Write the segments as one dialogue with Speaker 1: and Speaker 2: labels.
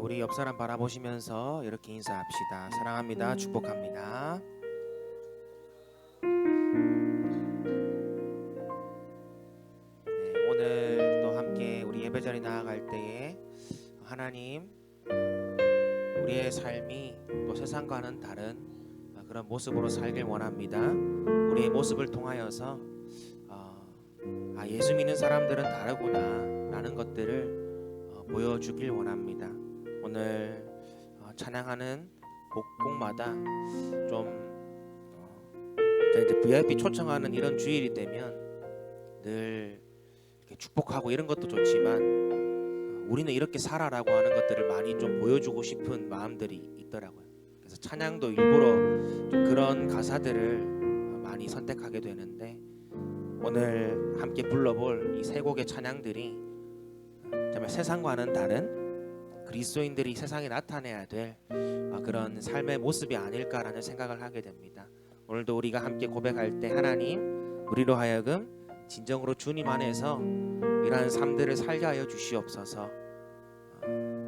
Speaker 1: 우리 옆 사람 바라보시면서 이렇게 인사합시다. 사랑합니다. 축복합니다. 네, 오늘 또 함께 우리 예배자리 나아갈 때에 하나님 우리의 삶이 또 세상과는 다른 그런 모습으로 살길 원합니다. 우리의 모습을 통하여서 예수 믿는 사람들은 다르구나 라는 것들을 보여주길 원합니다. 오늘 찬양하는 곡마다 좀 이제 VIP 초청하는 이런 주일이 되면 늘 이렇게 축복하고 이런 것도 좋지만 우리는 이렇게 살아라고 하는 것들을 많이 좀 보여주고 싶은 마음들이 있더라고요. 그래서 찬양도 일부러 좀 그런 가사들을 많이 선택하게 되는데 오늘 함께 불러볼 이 세 곡의 찬양들이 정말 세상과는 다른 그리스도인들이 세상에 나타내야 될 그런 삶의 모습이 아닐까라는 생각을 하게 됩니다. 오늘도 우리가 함께 고백할 때 하나님 우리로 하여금 진정으로 주님 안에서 이러한 삶들을 살게 하여 주시옵소서.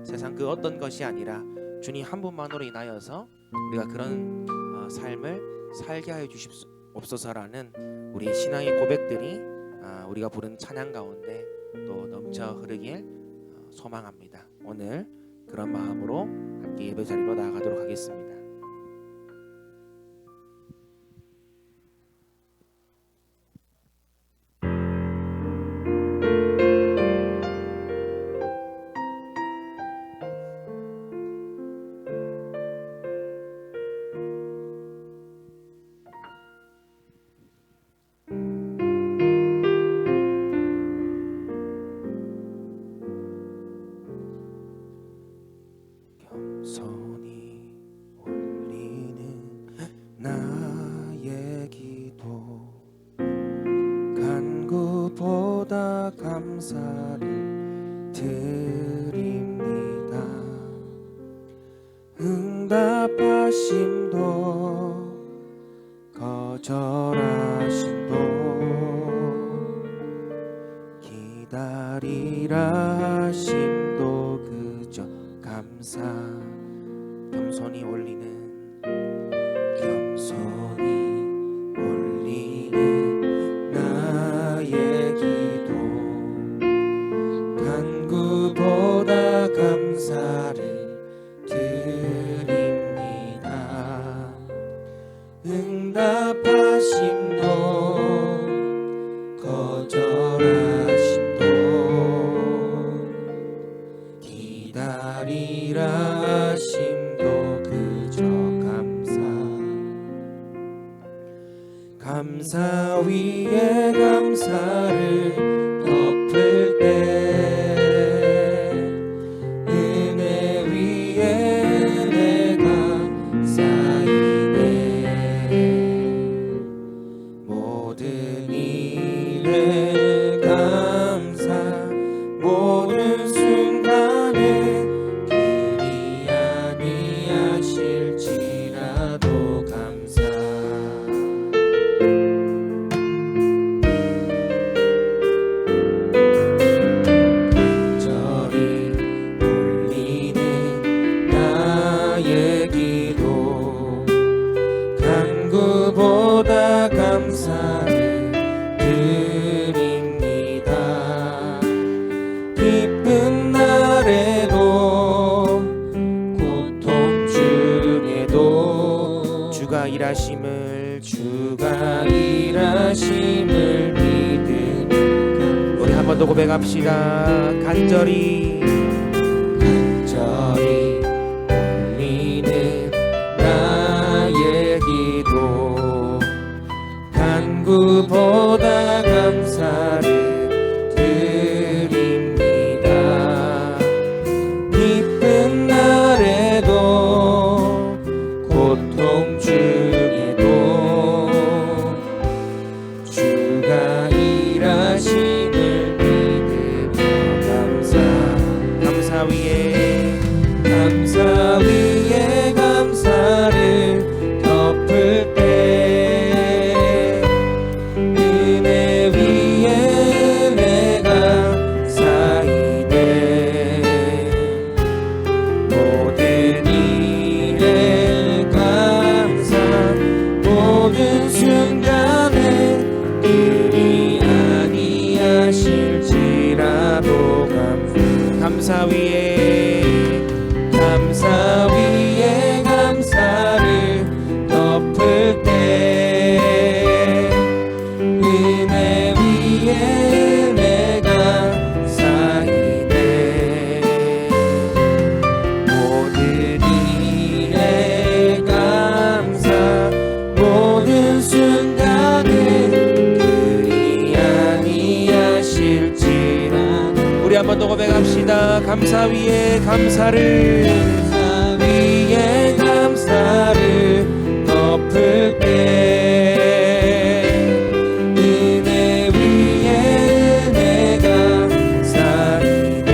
Speaker 1: 세상 그 어떤 것이 아니라 주님 한 분만으로 인하여서 우리가 그런 삶을 살게 하여 주시옵소서라는 우리의 신앙의 고백들이 우리가 부른 찬양 가운데 또 넘쳐 흐르길 소망합니다. 오늘 그런 마음으로 함께 예배 자리로 나아가도록 하겠습니다. 손이 올리는 나의 기도 간구보다 감사를 드립니다. 응답하심도 거절하심도 기다리라 하심도 그저 감사. 겸손히 올리는 나의 기도 간구보다 감사를 드립니다. 응답하심도 거절하심도 기다리라 하심도 그저 감사 위에 감사를 덮을 때 은혜 위에 은혜가 쌓이네. 모든 일에 감사 모든 순간에 그리 아니하실지라도 감사. 보다 감사를 드립니다. 기쁜 날에도 고통 중에도 주가 일하심을 믿으니 우리 한 번 더 고백합시다. 간절히 올리는 나의 기도 간구보다 감사를 드립니다. 기쁜 날에도 고통 중에도 주가 일하심을 믿으며 감사. 아니하실지라도 감사 위에 감사를 덮을 때 은혜 위에 은혜가 쌓이네. 모든 일에 감사 모든 순간을 그리 아니하실지라도 우리 한 번 더 고백합시다. 감사 위에 감사를 덮을 때 은혜 위에 은혜가 쌓이네.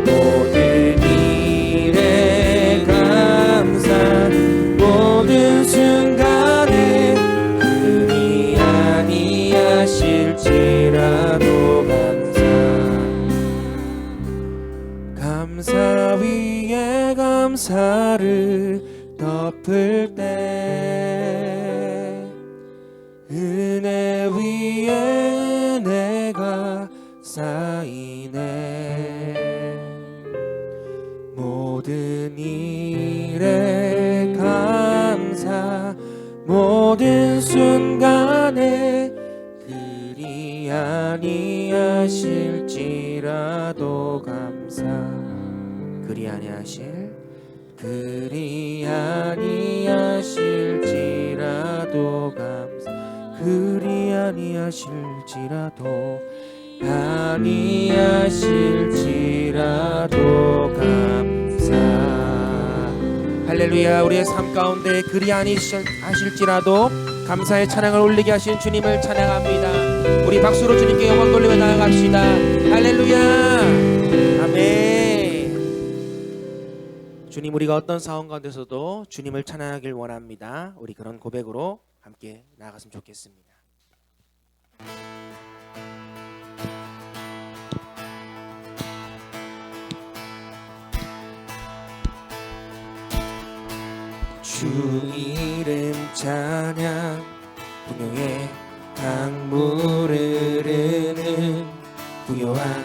Speaker 1: 모든 일에 감사 모든 순간에 그리 아니하실지라도 감사 위에 감사를 덮을 때 은혜 위에 은혜가 쌓이네. 모든 일에 감사 모든 순간에 그리 아니하실지라도 감사 그리 아니하실지라도 감사 그리 아니하실지라도 감사. 할렐루야. 우리의 삶 가운데 그리 아니하실지라도 감사의 찬양을 올리게 하신 주님을 찬양합니다. 우리 박수로 주님께 영광 돌리며 나아갑시다. 할렐루야. 아멘. 주님, 우리가 어떤 상황 가운데서도 주님을 찬양하길 원합니다. 우리 그런 고백으로 함께 나아갔으면 좋겠습니다. 주 이름 찬양 분요의 강물을 흐르는 부요한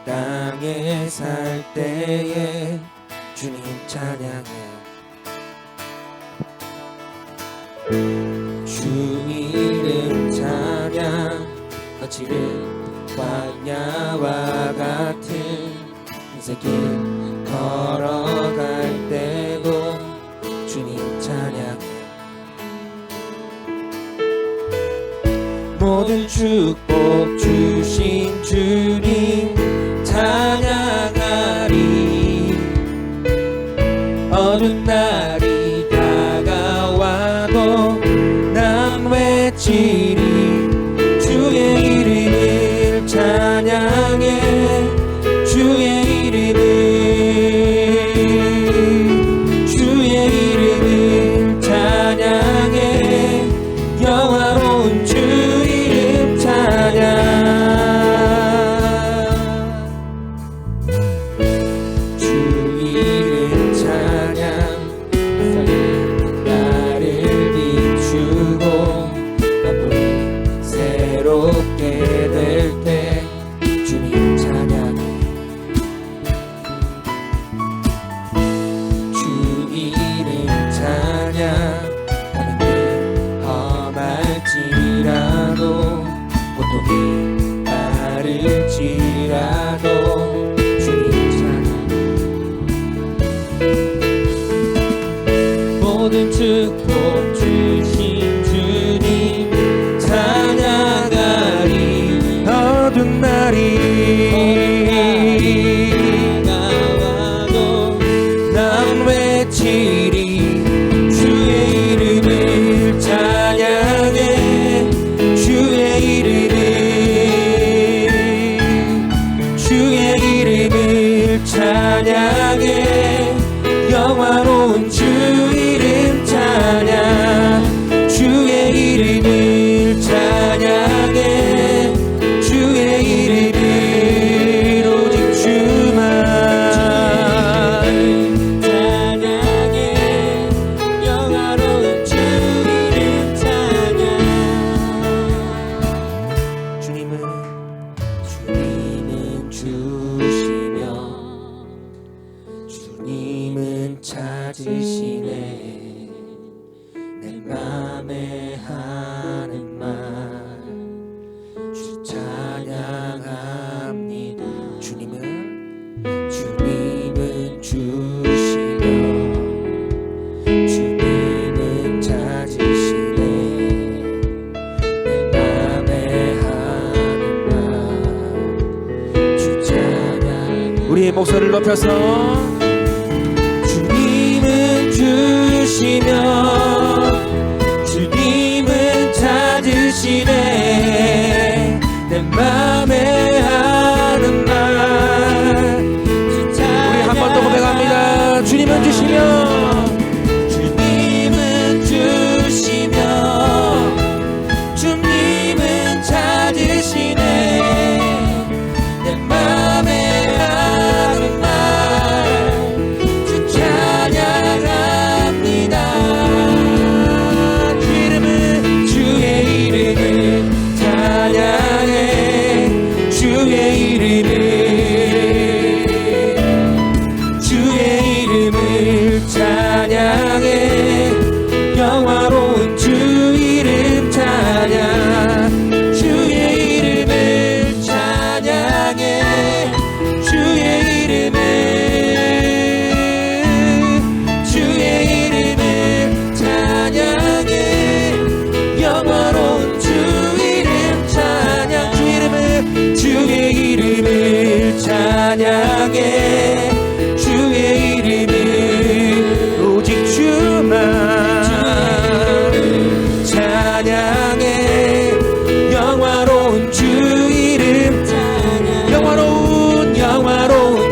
Speaker 1: 땅에 살 때에 주님 찬양해. 주 이름 찬양 거칠은 광야와 같은 인생길 걸어갈 때도 주님 찬양해. 모든 축복 주신 주님 찬양하리. 어두운 날이 다가와도 난 외치리. 주의 이름을 찬양해. 주의 이름을 찬양해. 영화로운 주 이름 찬양. 주 이름 찬양 나를 비추고 앞으로 새롭게 될 때 주님 찬양해. 주 이름 찬양 하는 길 험할지라도 고통이 따를지라도 주님 찬양. 모든 축복 주신 주님 찬양하리. 어두운 날이 나와도 난 외치리. 주의 이름을 찬양해. 주의 이름을 찬양해. 영화로운 주 이름 찬양. 주의 이름을 찬양해. 주의 이름을 오직 주만 찬양해. 영화로운 주 이름 찬양. 우리의 목소리를 높여서 주님은 주시며 주님은 찾으시네 내 맘에 하는 말 우리 한 번 더 고백합니다. 주님은 주시며 주님은 주시며 주님은 찾으시네 내 맘에 하는 말 주 찬양합니다. 주의 이름을 찬양해 주의 이름을 찬양해 영화로운 주 이름 찬양 주의 이름을 찬양해 주의 이름을 찬양해 영화로운 주 이름 찬양 주의 이름을 찬양해 주의 이름을 오직 주만 찬양해 영화로운 주 이름 찬양 영화로운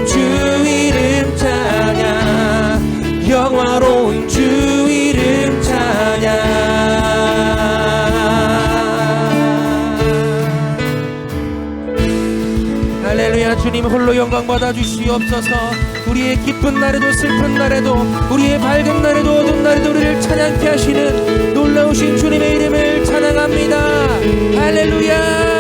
Speaker 1: 주 이름 찬양 영화로운 주 이름 찬양 할렐루야. 주님 홀로 영광 받아 주시옵소서. 우리의 기쁜 날에도 슬픈 날에도 우리의 밝은 날에도 어두운 날에도 우리를 찬양케 하시는 놀라우신 주님의 이름을 찬양합니다. 할렐루야.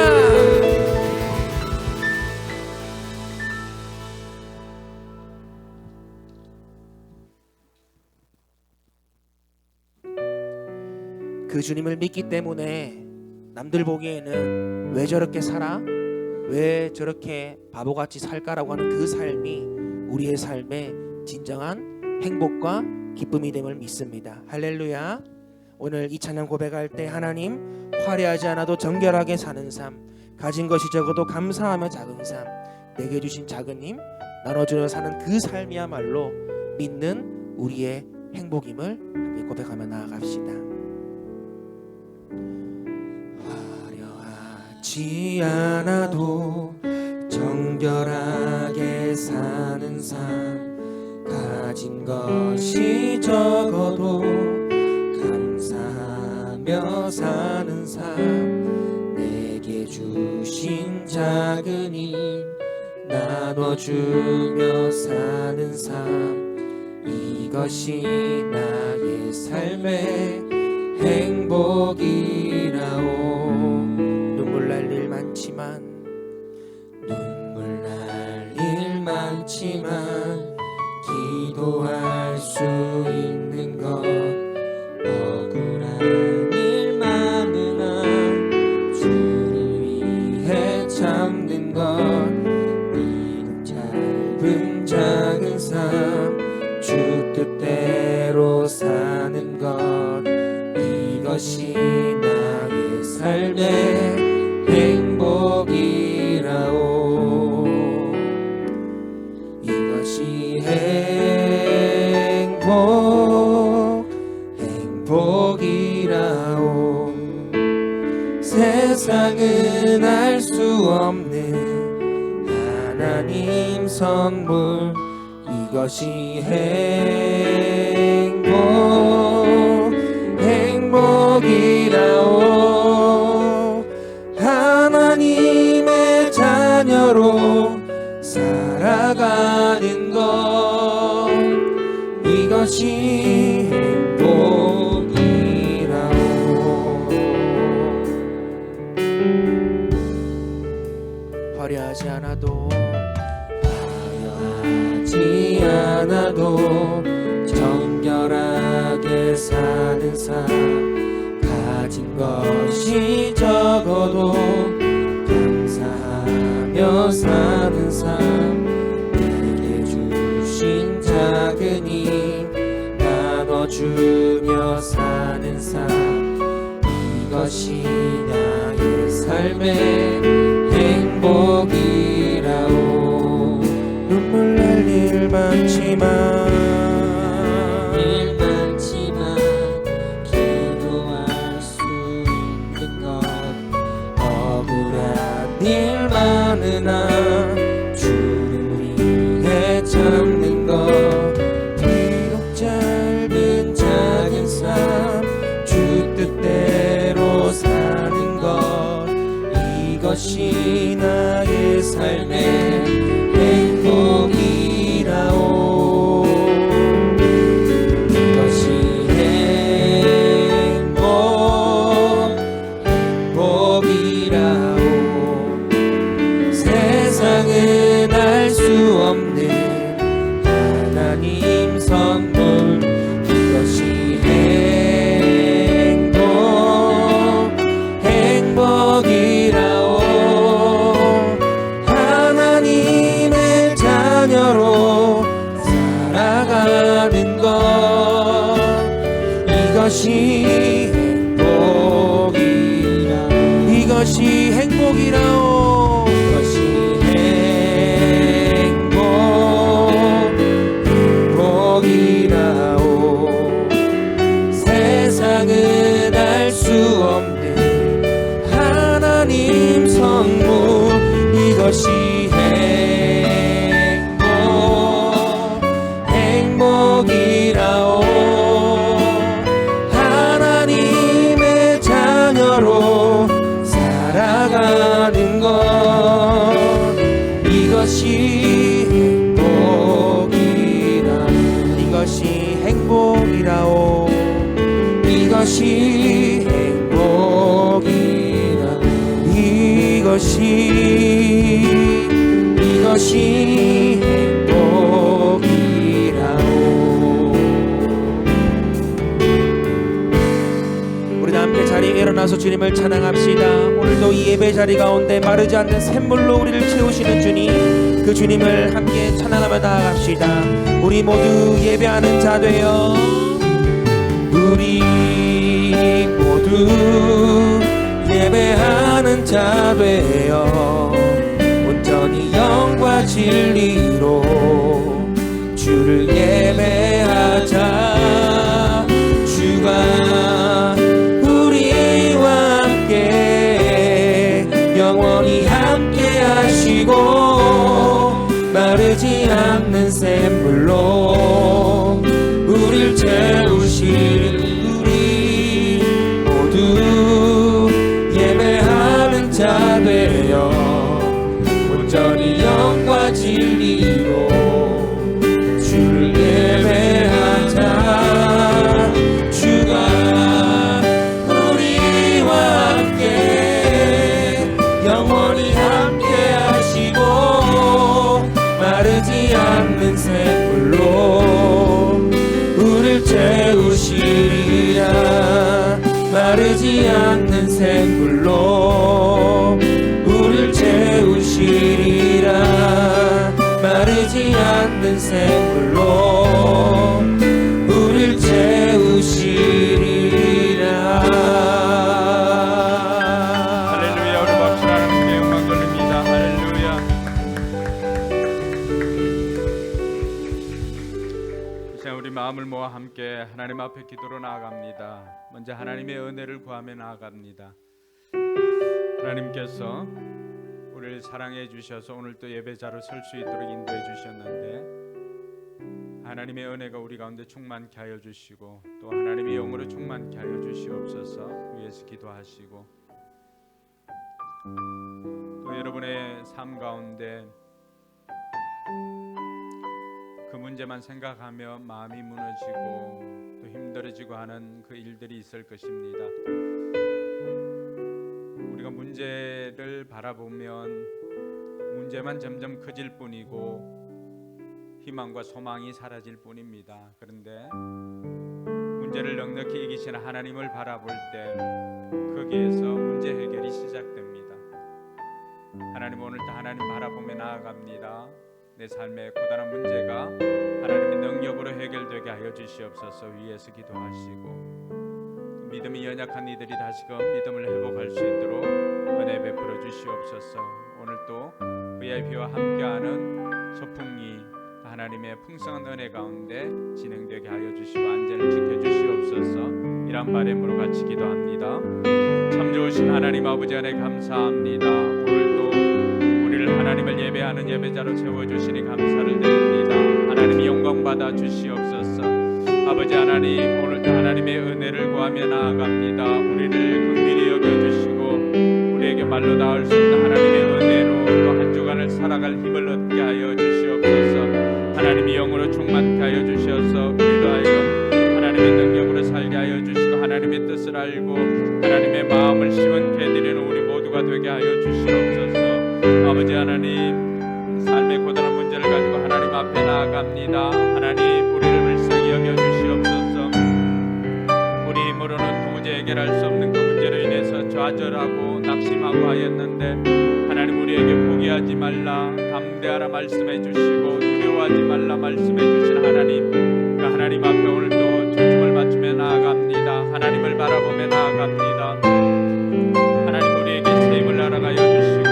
Speaker 1: 그 주님을 믿기 때문에 남들 보기에는 왜 저렇게 살아? 왜 저렇게 바보같이 살까라고 하는 그 삶이 우리의 삶의 진정한 행복과 기쁨이 됨을 믿습니다. 할렐루야. 오늘 이 찬양 고백할 때 하나님 화려하지 않아도 정결하게 사는 삶, 가진 것이 적어도 감사하며 작은 삶, 내게 주신 작은 힘 나눠주려 사는 그 삶이야말로 믿는 우리의 행복임을 함께 고백하며 나아갑시다. 화려하지 않아도 정결하게 사는 삶, 가진 것이 적어도 감사하며 사는 삶, 내게 주신 작은 힘 나눠주며 사는 삶, 이것이 나의 삶의 행복이라오. 눈물 날 일 많지만 기도할 수 있는 것, 억울한 일 많으나 주를 위해 참는 것, 이 짧은 작은 삶 주 뜻대로 사는 것, 이것이 나의 삶의 행복이라오. 이것이 행복이라오. 세상은 알 수 없는 하나님 선물, 이것이 행복이라오. 하나님의 자녀로 살아가는 것, 이것이 행복이라오. 화려하지 않아도 정결하게 사는 삶, 가진 것이 적어도 감사하며 사는 삶, 내게 주신 작은 힘 나눠주며 사는 삶, 이것이 나의 삶의 행복이라오. 눈물 일 많지만
Speaker 2: 기도할 수 있는 것
Speaker 1: 억울한 일 많으나 주를 위해 참는 것 비록 짧은 작은 삶 주 뜻대로 사는 것 이것이 나의 삶의 행복이라오 이것이 행복이라오 세상은 알 수 없는 하나님 선물 이것이 행복이라오 하나님의 자녀로 살아가는 것 이것이 행복이라오 이것이 행복이라오 세상은 알 수 없는 하나님 선물 이것이 행복이라오 하나님의 자녀로 살아가는 것 이것이 행복이라오 이것이 행복이라 이것이 행복이라오 우리 함께 자리에 일어나서 주님을 찬양합시다. 오늘도 이 예배 자리 가운데 마르지 않는 샘물로 우리를 채우시는 주님 그 주님을 함께 찬양하며 나아갑시다. 우리 모두 예배하는 자 되어 우리 모두 예배하는 자 되어 온전히 영과 진리로 주를 예배하자. 주가 우리와 함께 영원히 함께 하시고 마르지 않는 샘물로 우릴 채우실 우리 모두 예배하는 자 되어 온전히 영과 진리로 주를 예배하자. 주가 우리와 함께 영원히 함께 하시고 마르지 않는 샘물로 우릴 채우시리라. 마르지 않는 샘물로 우릴 채우시리라. 마르지 않는 샘물로 우릴 채우시리라.
Speaker 3: 할렐루야. 우리 박수 하나님께 영광 돌립니다. 할렐루야. 이제 우리 마음을 모아 함께 하나님 앞에 기도로 나아갑니다. 먼저 하나님의 은혜를 구하며 나아갑니다. 하나님께서 우리를 사랑해 주셔서 오늘 또 예배자로 설 수 있도록 인도해 주셨는데 하나님의 은혜가 우리 가운데 충만케 하여 주시고 또 하나님의 영으로 충만케 하여 주시옵소서. 위에서 기도하시고 또 여러분의 삶 가운데 그 문제만 생각하며 마음이 무너지고 또 힘들어지고 하는 그 일들이 있을 것입니다. 우리가 문제를 바라보면 문제만 점점 커질 뿐이고 희망과 소망이 사라질 뿐입니다. 그런데 문제를 넉넉히 이기시는 하나님을 바라볼 때 거기에서 문제 해결이 시작됩니다. 하나님 오늘도 하나님 바라보며 나아갑니다. 내 삶의 고단한 문제가 하나님의 능력으로 해결되게 하여 주시옵소서. 위에서 기도하시고 믿음이 연약한 이들이 다시금 믿음을 회복할 수 있도록 은혜 베풀어 주시옵소서. 오늘 또 VIP와 함께하는 소풍이 하나님의 풍성한 은혜 가운데 진행되게 하여 주시고 안전을 지켜주시옵소서. 이란 바람으로 같이 기도합니다. 참 좋으신 하나님 아버지 안에 감사합니다. 오늘도 우리를 하나님을 예배하는 예배자로 세워주시니 감사를 드립니다. 하나님이 영광 받아 주시옵소서. 아버지 하나님, 오늘도 하나님의 은혜를 구하며 나아갑니다. 우리를 긍휼히 여겨주시고 우리에게 말로 닿을 수 없는 하나님의 은혜로 또 한 주간을 살아갈 힘을 얻게 하여 주시옵소서. 하나님이 영으로 충만케 하여 주셔서 우리로 하여금 하나님의 능력으로 살게 하여 주시고 하나님의 뜻을 알고 하나님의 마음을 시원케 해드리는 우리 모두가 되게 하여 주시옵소서. 아버지 하나님, 삶의 고단한 문제를 가지고 하나님 앞에 나아갑니다. 하나님, 우리를 불쌍히 여겨 주시옵소서. 우리 힘으로는 도저히 해결할 수 없는 그 문제로 인해서 좌절하고 낙심하고 하였는데 하나님, 우리에게 포기하지 말라, 담대하라 말씀해 주시고 두려워하지 말라 말씀해 주신 하나님, 그 하나님 앞에 오늘도 초점을 맞추며 나아갑니다. 하나님을 바라보며 나아갑니다. 하나님, 우리에게 새 힘을 날아가여 주시고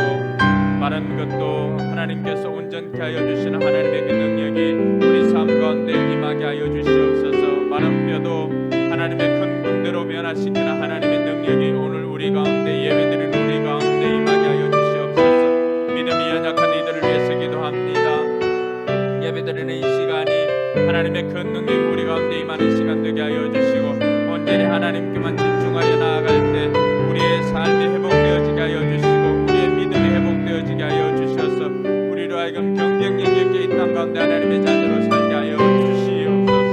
Speaker 3: 마른 것도 하나님께서 온전케 하여 주시는 하나님의 그 능력이 우리 삶 가운데 임하게 하여 주시옵소서. 마른 뼈도 하나님의 큰 군대로 변화시키는 하나님의 능력이 오늘 우리 가운데 예배드리는 우리 가운데 임하게 하여 주시옵소서. 믿음이 연약한 이들을 위해서 기도합니다. 예배드리는 이 시간이 하나님의 큰 능력이 우리 가운데 임하는 시간 되게 하여 주시고 온전히 하나님께만 집중하여 나아갈 때 우리의 삶이 회복되어지게 하여 주시고 우리의 믿음이 회복되어지게 하여 주셔서 우리로 하여금 경쟁력 있게 이 땅 가운데 하나님의 자녀로 살게 하여 주시옵소서.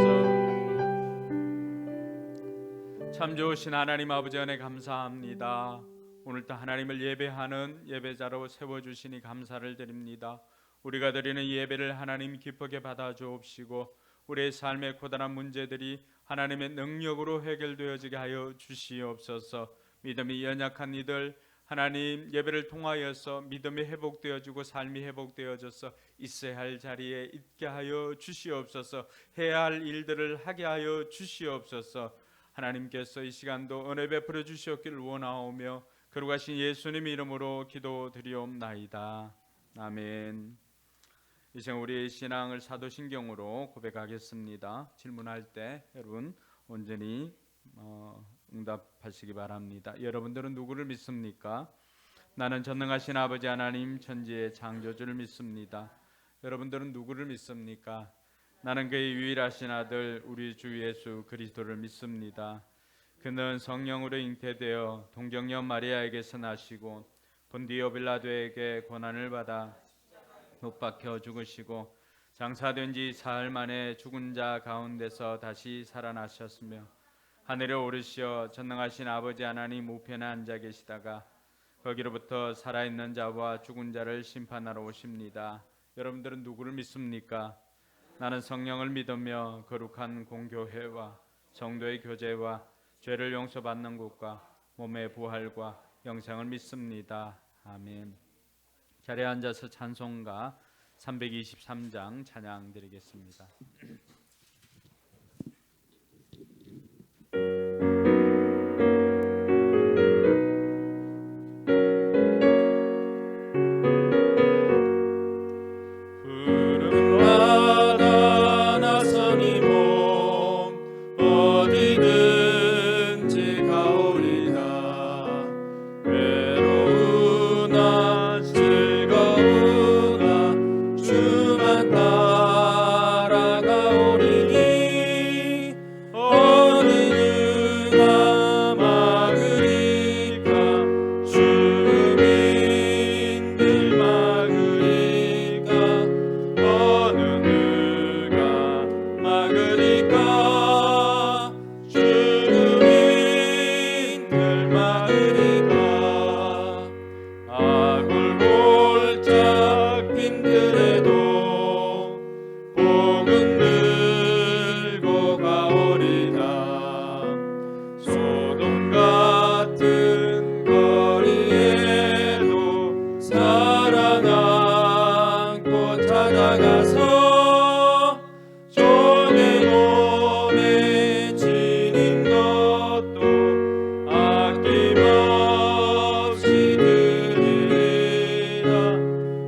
Speaker 3: 참 좋으신 하나님 아버지 은혜 감사합니다. 오늘도 하나님을 예배하는 예배자로 세워주시니 감사를 드립니다. 우리가 드리는 예배를 하나님 기쁘게 받아 주옵시고 우리의 삶의 고단한 문제들이 하나님의 능력으로 해결되어지게 하여 주시옵소서. 믿음이 연약한 이들 하나님 예배를 통하여서 믿음이 회복되어지고 삶이 회복되어져서 있어야 할 자리에 있게 하여 주시옵소서. 해야 할 일들을 하게 하여 주시옵소서. 하나님께서 이 시간도 은혜 베풀어 주시옵기를 원하오며 거룩하신 예수님 이름으로 기도드리옵나이다. 아멘. 이 시간 우리의 신앙을 사도신경으로 고백하겠습니다. 질문할 때 여러분 온전히 응답하시기 바랍니다. 여러분들은 누구를 믿습니까? 나는 전능하신 아버지 하나님 천지의 창조주를 믿습니다. 여러분들은 누구를 믿습니까? 나는 그의 유일하신 아들 우리 주 예수 그리스도를 믿습니다. 그는 성령으로 잉태되어 동정녀 마리아에게서 나시고 본디오 빌라도에게 고난을 받아 못 박혀 죽으시고 장사된 지 사흘 만에 죽은 자 가운데서 다시 살아나셨으며 하늘에 오르시어 전능하신 아버지 하나님 우편에 앉아 계시다가 거기로부터 살아있는 자와 죽은 자를 심판하러 오십니다. 여러분들은 누구를 믿습니까? 나는 성령을 믿으며 거룩한 공교회와 성도의 교제와 죄를 용서받는 것과 몸의 부활과 영생을 믿습니다. 아멘. 자리에 앉아서 찬송가 323장 찬양 드리겠습니다.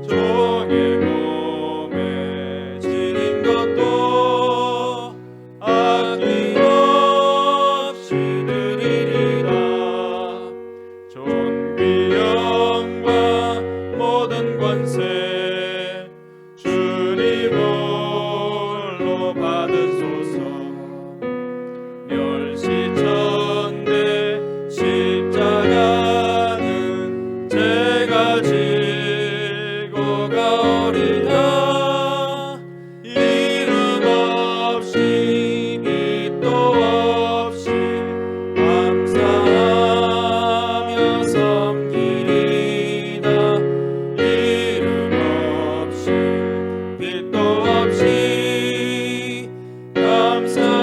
Speaker 4: 종의 몸에 지니 모든 권세 주님 홀로 받으소서. 멸시천대 십자가는 제가 지고 가오리다. 이름 없이 빛도 없이 감사하며 섬기리다. 이름 없이 빛도 없이 감사하며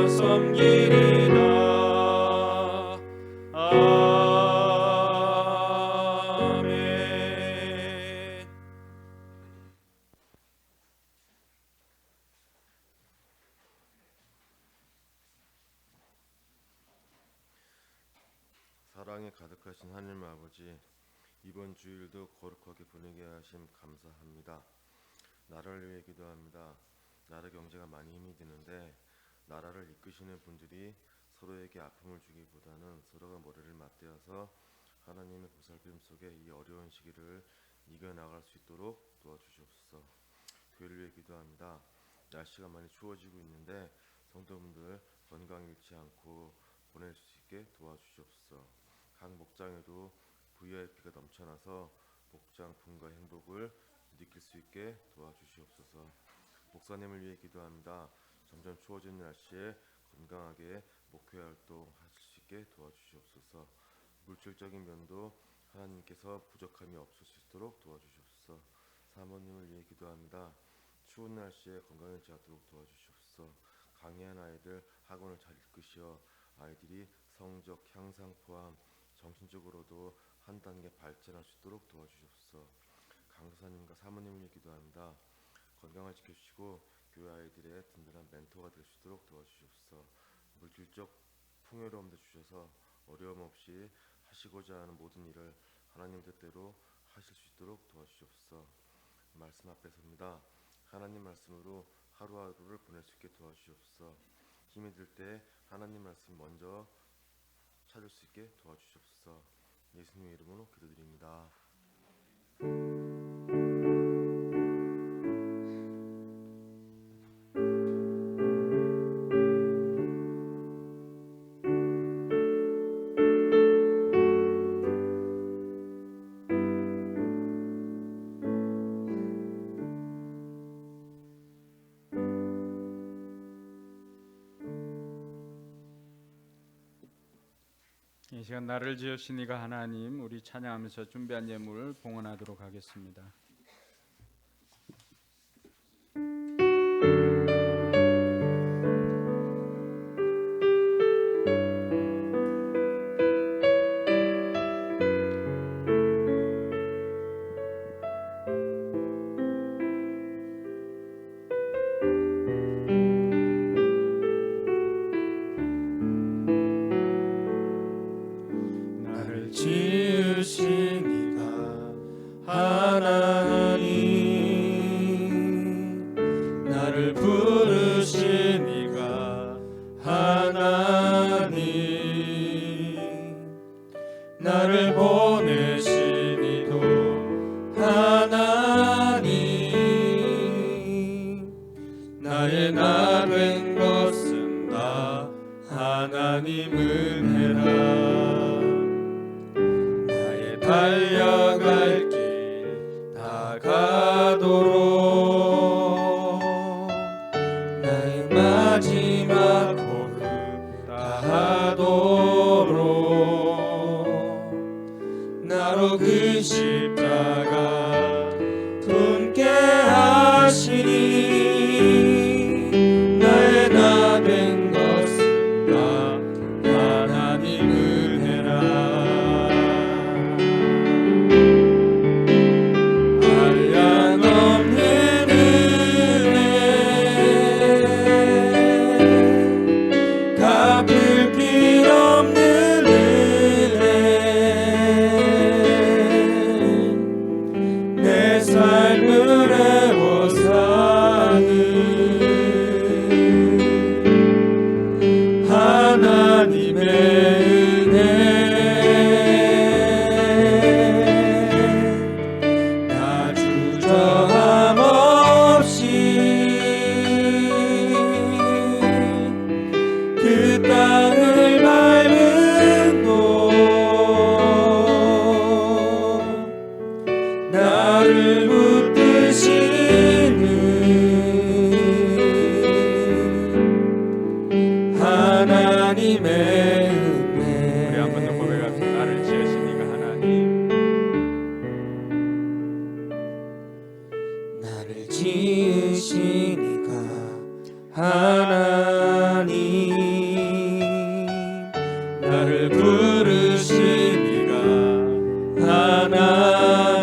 Speaker 4: 섬기리다. 아멘.
Speaker 5: 사랑에 가득하신 하나님 아버지, 이번 주일도 거룩하게 보내게 하심 감사합니다. 나라를 위해 기도합니다. 나라 경제가 많이 힘이 드는데 나라를 이끄시는 분들이 서로에게 아픔을 주기보다는 서로가 머리를 맞대어서 하나님의 보살핌 속에 이 어려운 시기를 이겨나갈 수 있도록 도와주시옵소서. 교회를 위해 기도합니다. 날씨가 많이 추워지고 있는데 성도분들 건강 잃지 않고 보낼 수 있게 도와주시옵소서. 각 목장에도 VIP가 넘쳐나서 목장품과 행복을 느낄 수 있게 도와주시옵소서. 목사님을 위해 기도합니다. 점점 추워지는 날씨에 건강하게 목회 활동 하실 수 있게 도와주시옵소서. 물질적인 면도 하나님께서 부족함이 없을 수 있도록 도와주시옵소서. 사모님을 위해 기도합니다. 추운 날씨에 건강해지지 않도록 도와주시옵소서. 강의한 아이들 학원을 잘 이끄시어 아이들이 성적 향상 포함 정신적으로도 한 단계 발전할 수 있도록 도와주시옵소서. 강사님과 사모님을 위해 기도합니다. 건강을 지켜주시고 교회 아이들의 든든한 멘토가 될 수 있도록 도와주시옵소서. 물질적 풍요로움도 주셔서 어려움 없이 하시고자 하는 모든 일을 하나님 뜻대로 하실 수 있도록 도와주시옵소서. 말씀 앞에 섭니다. 하나님 말씀으로 하루하루를 보낼 수 있게 도와주시옵소서. 힘이 들 때 하나님 말씀 먼저 찾을 수 있게 도와주시옵소서. 예수님의 이름으로 기도드립니다.
Speaker 3: 이 시간 나를 지으신 이가 하나님, 우리 찬양하면서 준비한 예물을 봉헌하도록 하겠습니다.
Speaker 4: 지으신 이가 하나님, 나를 부르신 이가 하나님, 나를 보내신 이도 하나님, 나의 나 된 것은 다 하나님 은혜라. 달려갈 길 다가도록 나의 마지막 호흡 다하도록 나로 그 십자가 품게 하시니 나의 나 된 것은 다 하나님 은혜라. 내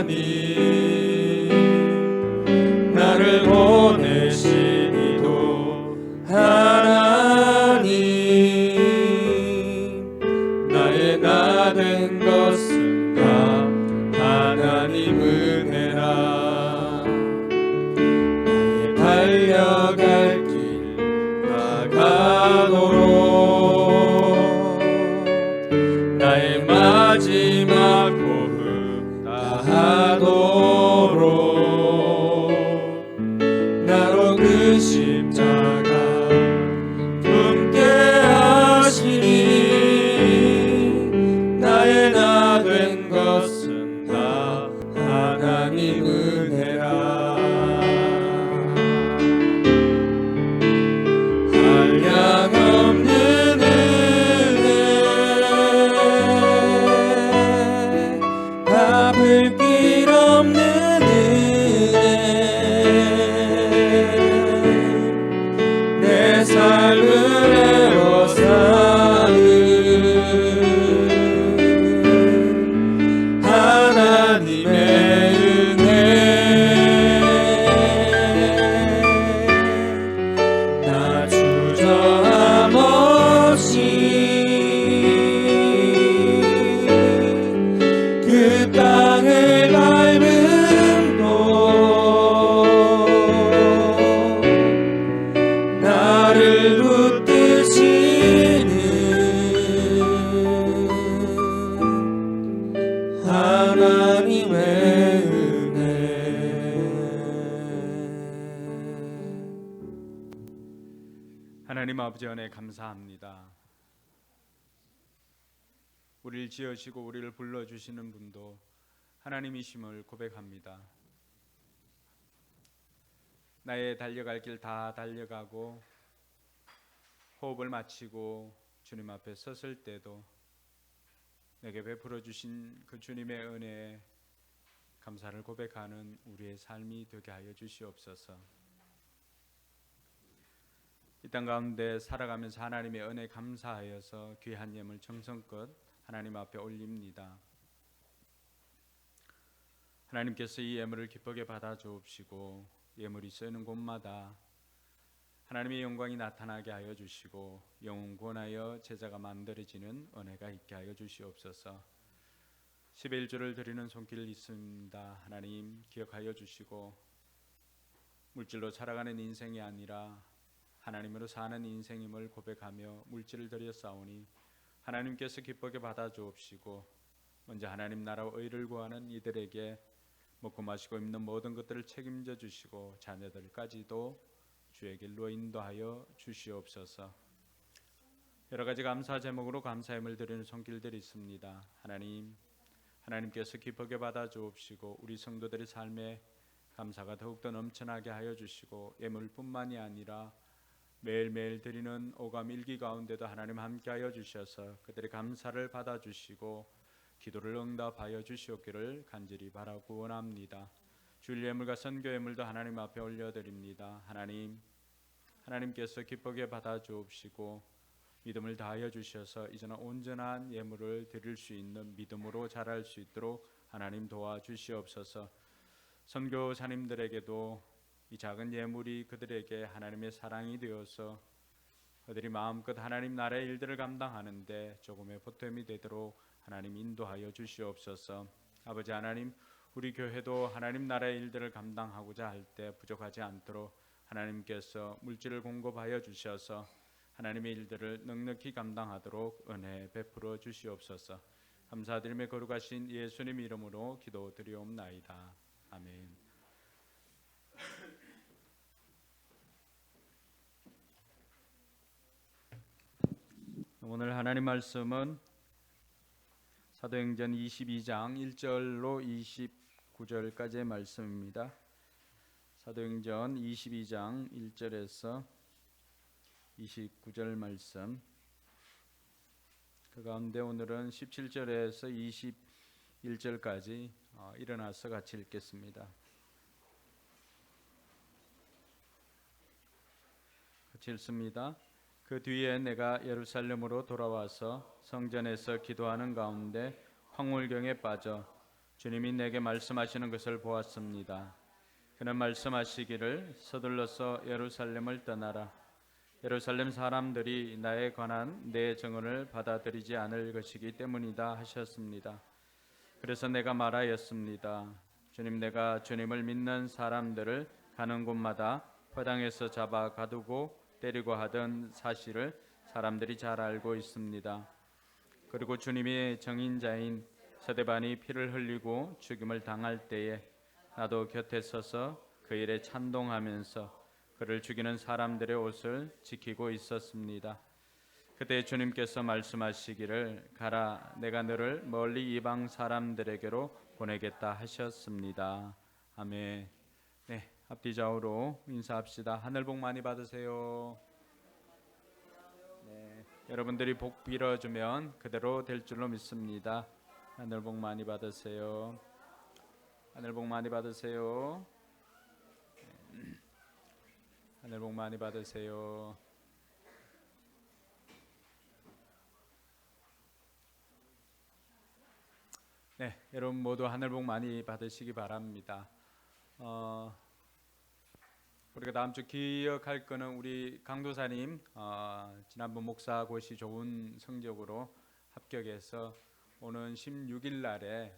Speaker 4: 하나님 나를 보내시기도 하나님 나의 나 된 것은 다 하나님 은혜라 나의 달려갈 길 나가도록 나의 마지막 호흡 다하도록 나로 그 십자가 품게 하시니 나의 나 된 것은 다 하나님 은혜라 한량없는 은혜 갚을 길 없는 은혜 내 삶을 에워싸는 하나님의 은혜 나 주저함 없이 그 땅을 밟음도 나를 붙드시는 하나님의 은혜
Speaker 3: 하나님 아버지 은혜 감사합니다. 우리를 지으시고 우리를 불러주시는 분도 하나님이심을 고백합니다. 나의 달려갈 길 다 달려가고 호흡을 마치고 주님 앞에 섰을 때도 내게 베풀어 주신 그 주님의 은혜에 감사를 고백하는 우리의 삶이 되게 하여 주시옵소서. 이 땅 가운데 살아가면서 하나님의 은혜에 감사하여서 귀한 예물 정성껏 하나님 앞에 올립니다. 하나님께서 이 예물을 기쁘게 받아 주옵시고 예물이 쓰이는 곳마다 하나님의 영광이 나타나게 하여 주시고 영원 권하여 제자가 만들어지는 은혜가 있게 하여 주시옵소서. 11조를 드리는 손길 있습니다. 하나님 기억하여 주시고 물질로 살아가는 인생이 아니라 하나님으로 사는 인생임을 고백하며 물질을 드려 싸우니 하나님께서 기쁘게 받아 주옵시고 먼저 하나님 나라와 의를 구하는 이들에게 먹고 마시고 입는 모든 것들을 책임져 주시고 자녀들까지도 주의 길로 인도하여 주시옵소서. 여러 가지 감사 제목으로 감사함을 드리는 손길들이 있습니다. 하나님께서 기쁘게 받아 주옵시고 우리 성도들의 삶에 감사가 더욱더 넘쳐나게 하여 주시고 예물뿐만이 아니라 매일매일 드리는 오감 일기 가운데도 하나님 함께하여 주셔서 그들의 감사를 받아주시고 기도를 응답하여 주시옵기를 간절히 바라고 원합니다. 주일 예물과 선교 예물도 하나님 앞에 올려드립니다. 하나님께서 기쁘게 받아주옵시고 믿음을 다하여 주셔서 이제는 온전한 예물을 드릴 수 있는 믿음으로 자랄 수 있도록 하나님 도와주시옵소서. 선교사님들에게도 이 작은 예물이 그들에게 하나님의 사랑이 되어서 그들이 마음껏 하나님 나라의 일들을 감당하는데 조금의 보탬이 되도록 하나님 인도하여 주시옵소서. 아버지 하나님, 우리 교회도 하나님 나라의 일들을 감당하고자 할 때 부족하지 않도록 하나님께서 물질을 공급하여 주셔서 하나님의 일들을 넉넉히 감당하도록 은혜 베풀어 주시옵소서. 감사드리며 거룩하신 예수님 이름으로 기도드리옵나이다. 아멘. 오늘 하나님 말씀은 사도행전 22장 1절로 29절까지의 말씀입니다. 사도행전 22장 1절에서 29절 말씀, 그 가운데 오늘은 17절에서 21절까지 일어나서 같이 읽겠습니다. 같이 읽습니다. 그 뒤에 내가 예루살렘으로 돌아와서 성전에서 기도하는 가운데 황홀경에 빠져 주님이 내게 말씀하시는 것을 보았습니다. 그는 말씀하시기를 서둘러서 예루살렘을 떠나라. 예루살렘 사람들이 나에 관한 내 증언을 받아들이지 않을 것이기 때문이다 하셨습니다. 그래서 내가 말하였습니다. 주님, 내가 주님을 믿는 사람들을 가는 곳마다 회당에서 잡아 가두고 때리고 하던 사실을 사람들이 잘 알고 있습니다. 그리고 주님의 정인자인 스데반이 피를 흘리고 죽임을 당할 때에 나도 곁에 서서 그 일에 찬동하면서 그를 죽이는 사람들의 옷을 지키고 있었습니다. 그때 주님께서 말씀하시기를 가라, 내가 너를 멀리 이방 사람들에게로 보내겠다 하셨습니다. 아멘. 네, 앞뒤 좌우로 인사합시다. 하늘 복 많이 받으세요. 네, 여러분들이 복 빌어주면 그대로 될 줄로 믿습니다. 하늘 복 많이 받으세요. 하늘 복 많이 받으세요. 하늘 복 많이 받으세요. 네, 여러분 모두 하늘 복 많이 받으시기 바랍니다. 우리가 다음 주 기억할 거는 우리 강도사님 지난번 목사 고시 좋은 성적으로 합격해서 오는 16일 날에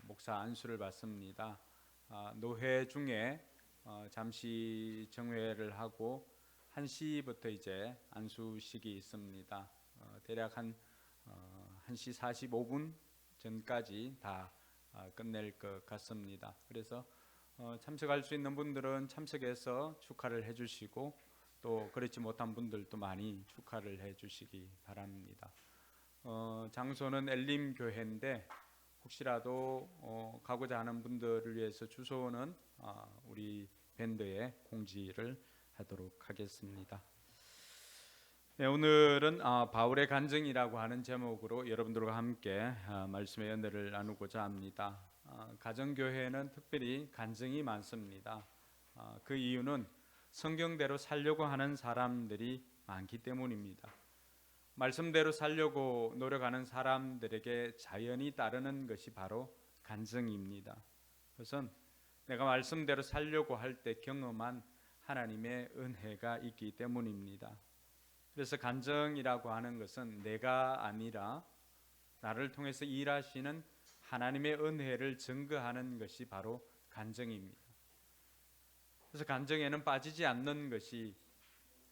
Speaker 3: 목사 안수를 받습니다. 노회 중에 잠시 정회를 하고 1시부터 이제 안수식이 있습니다. 대략 한 1시 45분 전까지 다 끝낼 것 같습니다. 그래서 참석할 수 있는 분들은 참석해서 축하를 해주시고 또 그렇지 못한 분들도 많이 축하를 해주시기 바랍니다. 장소는 엘림 교회인데 혹시라도 가고자 하는 분들을 위해서 주소는 우리 밴드에 공지를 하도록 하겠습니다. 네, 오늘은 바울의 간증이라고 하는 제목으로 여러분들과 함께 말씀의 연대를 나누고자 합니다. 가정교회에는 특별히 간증이 많습니다. 그 이유는 성경대로 살려고 하는 사람들이 많기 때문입니다. 말씀대로 살려고 노력하는 사람들에게 자연히 따르는 것이 바로 간증입니다. 그것은 내가 말씀대로 살려고 할 때 경험한 하나님의 은혜가 있기 때문입니다. 그래서 간증이라고 하는 것은 내가 아니라 나를 통해서 일하시는 하나님의 은혜를 증거하는 것이 바로 간증입니다. 그래서 간증에는 빠지지 않는 것이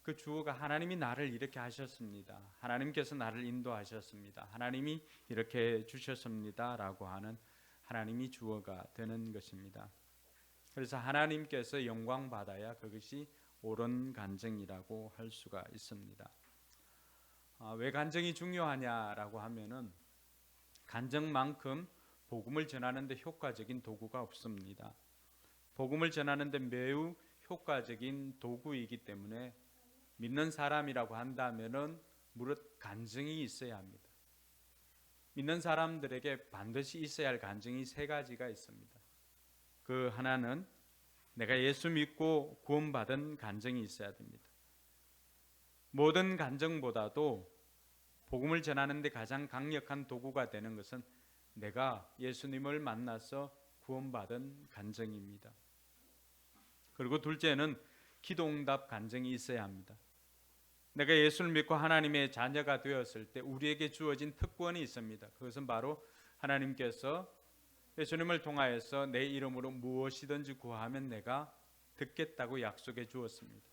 Speaker 3: 그 주어가 하나님이 나를 이렇게 하셨습니다. 하나님께서 나를 인도하셨습니다. 하나님이 이렇게 주셨습니다. 라고 하는 하나님이 주어가 되는 것입니다. 그래서 하나님께서 영광 받아야 그것이 옳은 간증이라고 할 수가 있습니다. 왜 간증이 중요하냐라고 하면은 간증만큼 복음을 전하는데 효과적인 도구가 없습니다. 복음을 전하는데 매우 효과적인 도구이기 때문에 믿는 사람이라고 한다면은 무릇 간증이 있어야 합니다. 믿는 사람들에게 반드시 있어야 할 간증이 3가지가 있습니다. 그 하나는 내가 예수 믿고 구원받은 간증이 있어야 됩니다. 모든 간증보다도 복음을 전하는 데 가장 강력한 도구가 되는 것은 내가 예수님을 만나서 구원받은 간증입니다. 그리고 둘째는 기도응답 간증이 있어야 합니다. 내가 예수를 믿고 하나님의 자녀가 되었을 때 우리에게 주어진 특권이 있습니다. 그것은 바로 하나님께서 예수님을 통하여서 내 이름으로 무엇이든지 구하면 내가 듣겠다고 약속해 주었습니다.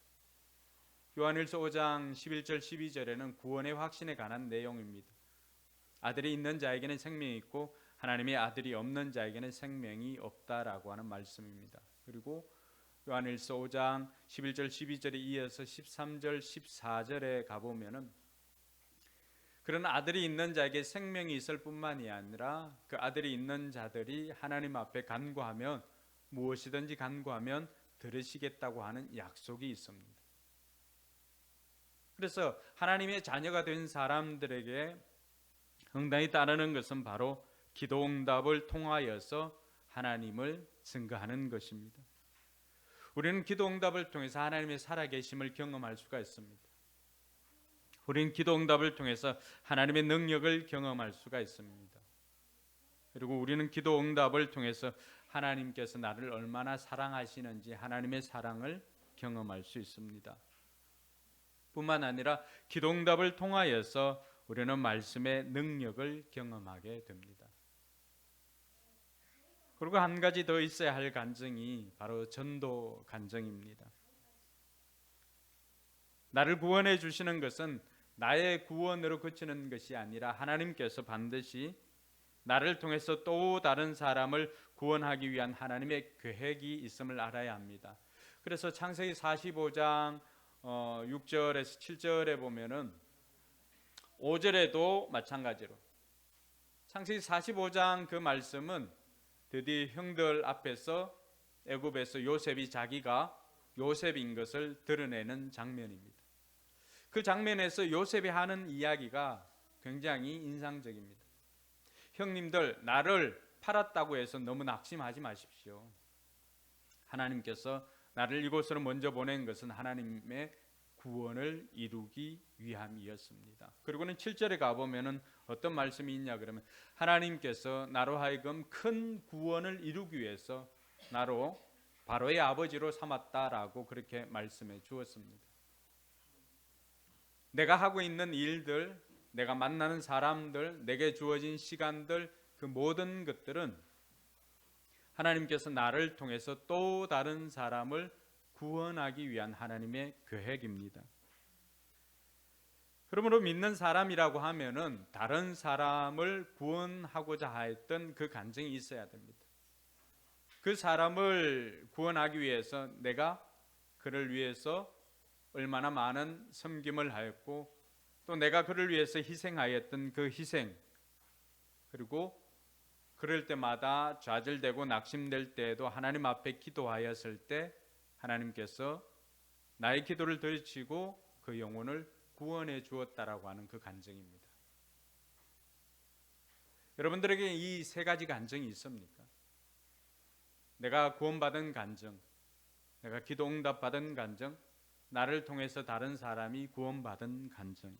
Speaker 3: 요한일서 5장 11절 12절에는 구원의 확신에 관한 내용입니다. 아들이 있는 자에게는 생명이 있고 하나님의 아들이 없는 자에게는 생명이 없다라고 하는 말씀입니다. 그리고 요한일서 5장 11절 12절에 이어서 13절 14절에 가보면은 그런 아들이 있는 자에게 생명이 있을 뿐만이 아니라 그 아들이 있는 자들이 하나님 앞에 간구하면 무엇이든지 간구하면 들으시겠다고 하는 약속이 있습니다. 그래서 하나님의 자녀가 된 사람들에게 응답이 따르는 것은 바로 기도응답을 통하여서 하나님을 증거하는 것입니다. 우리는 기도응답을 통해서 하나님의 살아계심을 경험할 수가 있습니다. 우리는 기도응답을 통해서 하나님의 능력을 경험할 수가 있습니다. 그리고 우리는 기도 응답을 통해서 하나님께서 나를 얼마나 사랑하시는지 하나님의 사랑을 경험할 수 있습니다. 뿐만 아니라 기도 응답을 통하여서 우리는 말씀의 능력을 경험하게 됩니다. 그리고 한 가지 더 있어야 할 간증이 바로 전도 간증입니다. 나를 구원해 주시는 것은 나의 구원으로 그치는 것이 아니라 하나님께서 반드시 나를 통해서 또 다른 사람을 구원하기 위한 하나님의 계획이 있음을 알아야 합니다. 그래서 창세기 45장 6절에서 7절에 보면은 5절에도 마찬가지로 창세기 45장 그 말씀은 드디어 형들 앞에서 애굽에서 요셉이 자기가 요셉인 것을 드러내는 장면입니다. 그 장면에서 요셉이 하는 이야기가 굉장히 인상적입니다. 형님들, 나를 팔았다고 해서 너무 낙심하지 마십시오. 하나님께서 나를 이곳으로 먼저 보낸 것은 하나님의 구원을 이루기 위함이었습니다. 그리고는 7절에 가보면은 어떤 말씀이 있냐 그러면 하나님께서 나로 하여금 큰 구원을 이루기 위해서 나로 바로의 아버지로 삼았다라고 그렇게 말씀해 주었습니다. 내가 하고 있는 일들, 내가 만나는 사람들, 내게 주어진 시간들, 그 모든 것들은 하나님께서 나를 통해서 또 다른 사람을 구원하기 위한 하나님의 계획입니다. 그러므로 믿는 사람이라고 하면은 다른 사람을 구원하고자 했던 그 간증이 있어야 됩니다. 그 사람을 구원하기 위해서 내가 그를 위해서 얼마나 많은 섬김을 하였고 또 내가 그를 위해서 희생하였던 그 희생, 그리고 그럴 때마다 좌절되고 낙심될 때에도 하나님 앞에 기도하였을 때 하나님께서 나의 기도를 들으시고 그 영혼을 구원해 주었다라고 하는 그 간증입니다. 여러분들에게 이 세 가지 간증이 있습니까? 내가 구원받은 간증, 내가 기도 응답받은 간증, 나를 통해서 다른 사람이 구원받은 간증.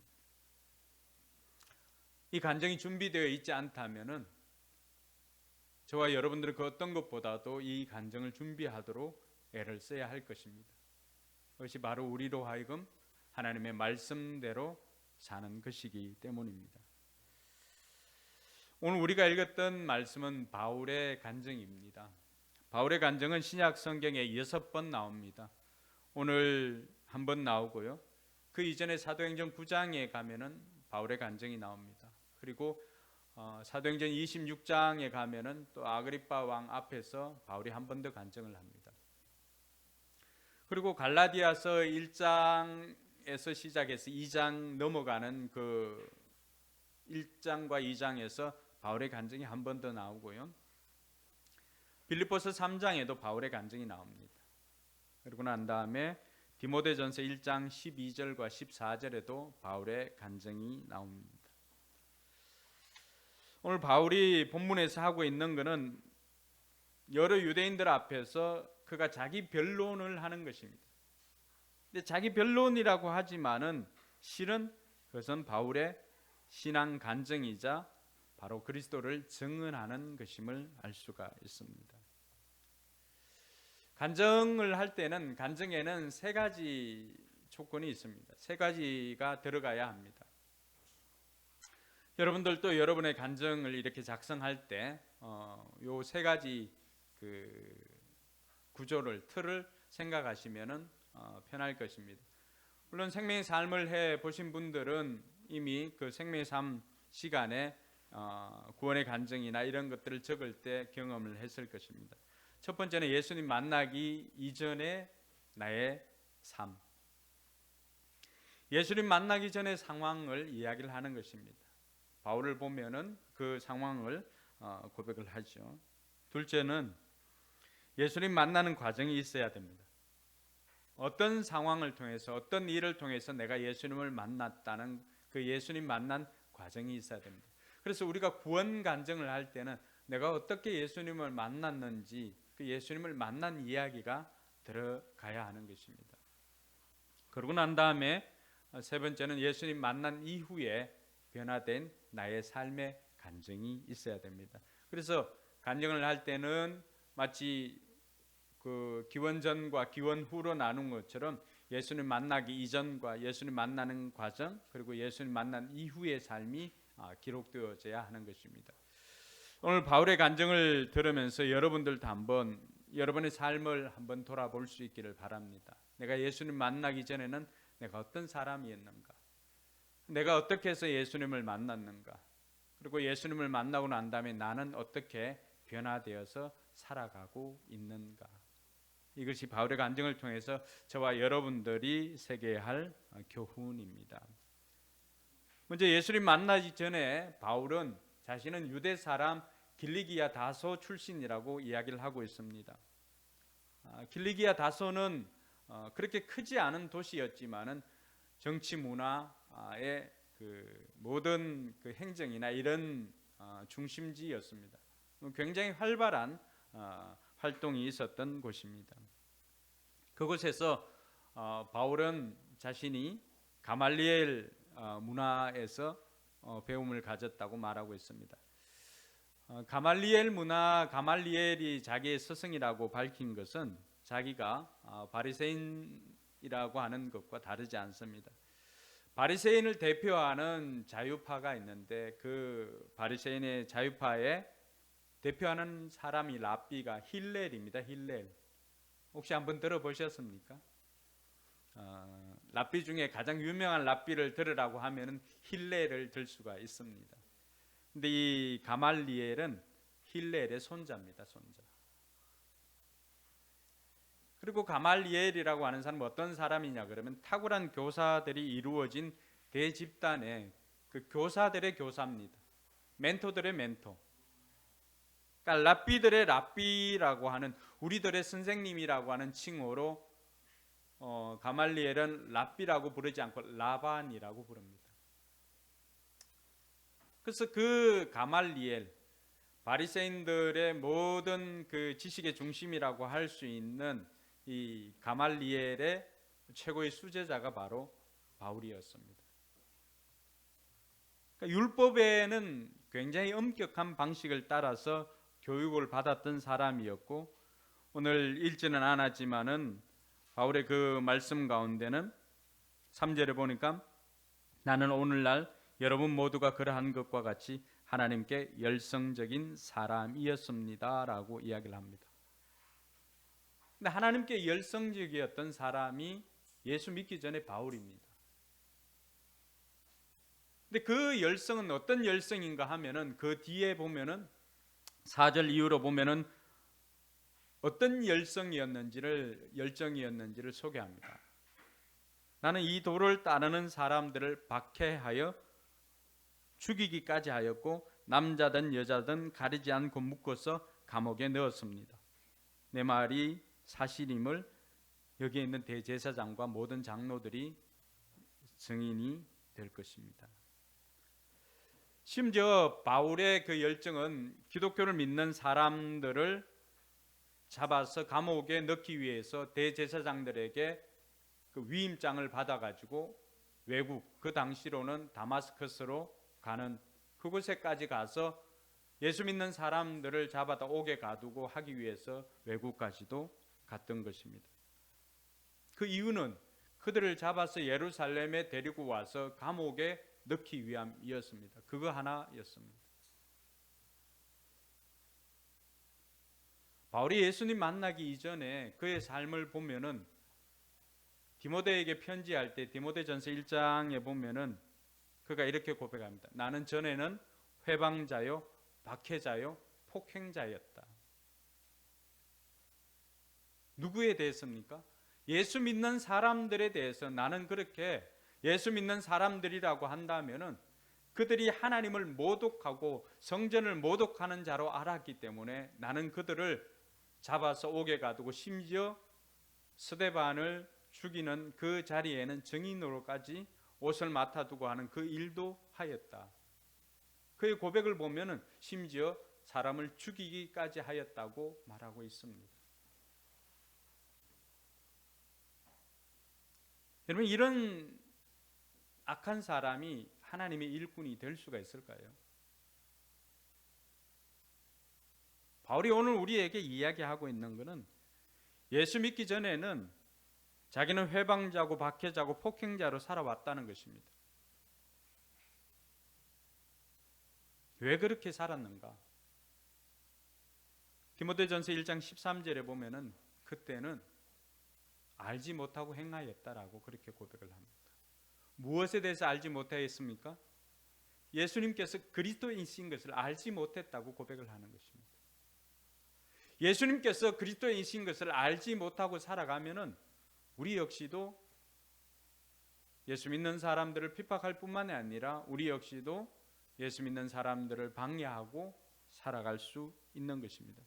Speaker 3: 이 간증이 준비되어 있지 않다면은 저와 여러분들은 그 어떤 것보다도 이 간증을 준비하도록 애를 써야 할 것입니다. 그것이 바로 우리로 하여금 하나님의 말씀대로 사는 것이기 때문입니다. 오늘 우리가 읽었던 말씀은 바울의 간증입니다. 바울의 간증은 신약 성경에 6번 나옵니다. 오늘 한 번 나오고요. 그 이전에 사도행전 9장에 가면은 바울의 간증이 나옵니다. 그리고 사도행전 26장에 가면은 또 아그리파 왕 앞에서 바울이 한 번 더 간증을 합니다. 그리고 갈라디아서 1장에서 시작해서 2장 넘어가는 그 1장과 2장에서 바울의 간증이 한 번 더 나오고요. 빌립보서 3장에도 바울의 간증이 나옵니다. 그리고 난 다음에 디모데전서 1장 12절과 14절에도 바울의 간증이 나옵니다. 오늘 바울이 본문에서 하고 있는 것은 여러 유대인들 앞에서 그가 자기 변론을 하는 것입니다. 근데 자기 변론이라고 하지만은 실은 그것은 바울의 신앙 간증이자 바로 그리스도를 증언하는 것임을 알 수가 있습니다. 간증을 할 때는 간증에는 세 가지 조건이 있습니다. 세 가지가 들어가야 합니다. 여러분들도 여러분의 간증을 이렇게 작성할 때 요 세 가지 그 구조를 틀을 생각하시면은 편할 것입니다. 물론 생명의 삶을 해 보신 분들은 이미 그 생명의 삶 시간에 구원의 간증이나 이런 것들을 적을 때 경험을 했을 것입니다. 첫 번째는 예수님 만나기 이전의 나의 삶. 예수님 만나기 전의 상황을 이야기를 하는 것입니다. 바울을 보면은 그 상황을 고백을 하죠. 둘째는 예수님 만나는 과정이 있어야 됩니다. 어떤 상황을 통해서 어떤 일을 통해서 내가 예수님을 만났다는 그 예수님 만난 과정이 있어야 됩니다. 그래서 우리가 구원 간증을 할 때는 내가 어떻게 예수님을 만났는지 그 예수님을 만난 이야기가 들어가야 하는 것입니다. 그러고 난 다음에 세 번째는 예수님 만난 이후에 변화된 나의 삶의 간증이 있어야 됩니다. 그래서 간증을 할 때는 마치 그 기원 전과 기원 후로 나눈 것처럼 예수님 만나기 이전과 예수님 만나는 과정, 그리고 예수님 만난 이후의 삶이 기록되어져야 하는 것입니다. 오늘 바울의 간증을 들으면서 여러분들도 한번 여러분의 삶을 한번 돌아볼 수 있기를 바랍니다. 내가 예수님 만나기 전에는 내가 어떤 사람이었는가? 내가 어떻게 해서 예수님을 만났는가? 그리고 예수님을 만나고 난 다음에 나는 어떻게 변화되어서 살아가고 있는가? 이것이 바울의 간증을 통해서 저와 여러분들이 새겨야 할 교훈입니다. 먼저 예수님 만나기 전에 바울은 자신은 유대 사람 길리기아 다소 출신이라고 이야기를 하고 있습니다. 길리기아 다소는 그렇게 크지 않은 도시였지만은 정치 문화의 그 모든 그 행정이나 이런 중심지였습니다. 굉장히 활발한 활동이 있었던 곳입니다. 그곳에서 바울은 자신이 가말리엘 문화에서 배움을 가졌다고 말하고 있습니다. 가말리엘 문화, 가말리엘이 자기의 스승이라고 밝힌 것은 자기가 바리새인이라고 하는 것과 다르지 않습니다. 바리새인을 대표하는 자유파가 있는데 그 바리새인의 자유파의 대표하는 사람이 랍비가 힐렐입니다. 힐렐. 혹시 한번 들어보셨습니까? 랍비 중에 가장 유명한 랍비를 들으라고 하면은 힐렐을 들 수가 있습니다. 근데 이 가말리엘은 힐렐의 손자입니다. 손자. 그리고 가말리엘이라고 하는 사람은 어떤 사람이냐 그러면 탁월한 교사들이 이루어진 대집단의 그 교사들의 교사입니다. 멘토들의 멘토. 그러니까 랍비들의 랍비라고 하는 우리들의 선생님이라고 하는 칭호로 가말리엘은 랍비라고 부르지 않고 라반이라고 부릅니다. 그래서 그 가말리엘 바리새인들의 모든 그 지식의 중심이라고 할 수 있는 이 가말리엘의 최고의 수제자가 바로 바울이었습니다. 그러니까 율법에는 굉장히 엄격한 방식을 따라서 교육을 받았던 사람이었고 오늘 읽지는 않았지만은 바울의 그 말씀 가운데는 3절에 보니까 나는 오늘날 여러분 모두가 그러한 것과 같이 하나님께 열성적인 사람이었습니다 라고 이야기를 합니다. 근데 하나님께 열성적이었던 사람이 예수 믿기 전에 바울입니다. 근데 그 열성은 어떤 열성인가 하면은 그 뒤에 보면은 4절 이후로 보면은 어떤 열정이었는지를 소개합니다. 나는 이 도를 따르는 사람들을 박해하여 죽이기까지 하였고 남자든 여자든 가리지 않고 묶어서 감옥에 넣었습니다. 내 말이 사실임을 여기에 있는 대제사장과 모든 장로들이 증인이 될 것입니다. 심지어 바울의 그 열정은 기독교를 믿는 사람들을 잡아서 감옥에 넣기 위해서 대제사장들에게 그 위임장을 받아가지고 외국, 그 당시로는 다마스커스로 가는 그곳에까지 가서 예수 믿는 사람들을 잡아다 옥에 가두고 하기 위해서 외국까지도 갔던 것입니다. 그 이유는 그들을 잡아서 예루살렘에 데리고 와서 감옥에 넣기 위함이었습니다. 그거 하나였습니다. 바울이 예수님 만나기 이전에 그의 삶을 보면은 디모데에게 편지할 때 디모데전서 1장에 보면은 그가 이렇게 고백합니다. 나는 전에는 회방자요, 박해자요, 폭행자였다. 누구에 대해서입니까? 예수 믿는 사람들에 대해서 나는 그렇게 예수 믿는 사람들이라고 한다면은 그들이 하나님을 모독하고 성전을 모독하는 자로 알았기 때문에 나는 그들을 잡아서 옥에 가두고 심지어 스데반을 죽이는 그 자리에는 증인으로까지 옷을 맡아두고 하는 그 일도 하였다. 그의 고백을 보면은 심지어 사람을 죽이기까지 하였다고 말하고 있습니다. 여러분, 이런 악한 사람이 하나님의 일꾼이 될 수가 있을까요? 바울이 오늘 우리에게 이야기하고 있는 것은 예수 믿기 전에는 자기는 회방자고 박해자고 폭행자로 살아왔다는 것입니다. 왜 그렇게 살았는가? 디모데전서 1장 13절에 보면은 그때는 알지 못하고 행하였다라고 그렇게 고백을 합니다. 무엇에 대해서 알지 못하였습니까? 예수님께서 그리스도이신 것을 알지 못했다고 고백을 하는 것입니다. 예수님께서 그리스도이신 것을 알지 못하고 살아가면은 우리 역시도 예수 믿는 사람들을 핍박할 뿐만이 아니라 우리 역시도 예수 믿는 사람들을 방해하고 살아갈 수 있는 것입니다.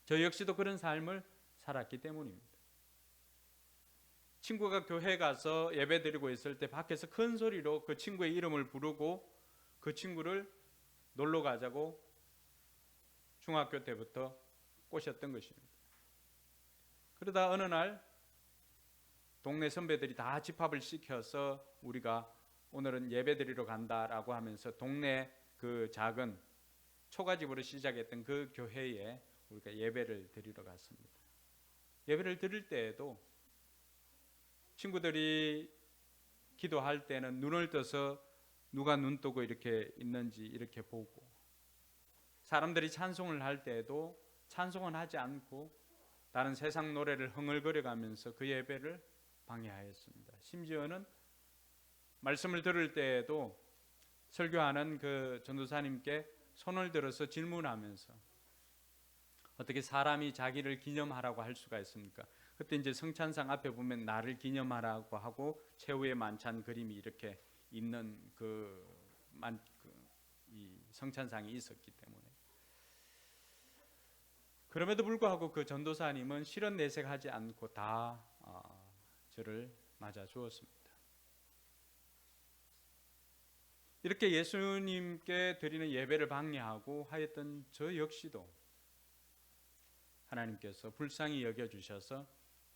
Speaker 3: 저 역시도 그런 삶을 살았기 때문입니다. 친구가 교회 가서 예배 드리고 있을 때 밖에서 큰 소리로 그 친구의 이름을 부르고 그 친구를 놀러 가자고 중학교 때부터 꼬셨던 것입니다. 그러다 어느 날 동네 선배들이 다 집합을 시켜서 우리가 오늘은 예배 드리러 간다라고 하면서 동네 그 작은 초가집으로 시작했던 그 교회에 우리가 예배를 드리러 갔습니다. 예배를 드릴 때에도 친구들이 기도할 때는 눈을 떠서 누가 눈 뜨고 이렇게 있는지 이렇게 보고, 사람들이 찬송을 할 때에도 찬송은 하지 않고 다른 세상 노래를 흥얼거려가면서 그 예배를 방해하였습니다. 심지어는 말씀을 들을 때에도 설교하는 그 전도사님께 손을 들어서 질문하면서 어떻게 사람이 자기를 기념하라고 할 수가 있습니까? 그때 이제 성찬상 앞에 보면 나를 기념하라고 하고 최후의 만찬 그림이 이렇게 있는 이 성찬상이 있었기 때문에, 그럼에도 불구하고 그 전도사님은 실언 내색하지 않고 다 저를 맞아 주었습니다. 이렇게 예수님께 드리는 예배를 방해하고 하였던 저 역시도 하나님께서 불쌍히 여겨주셔서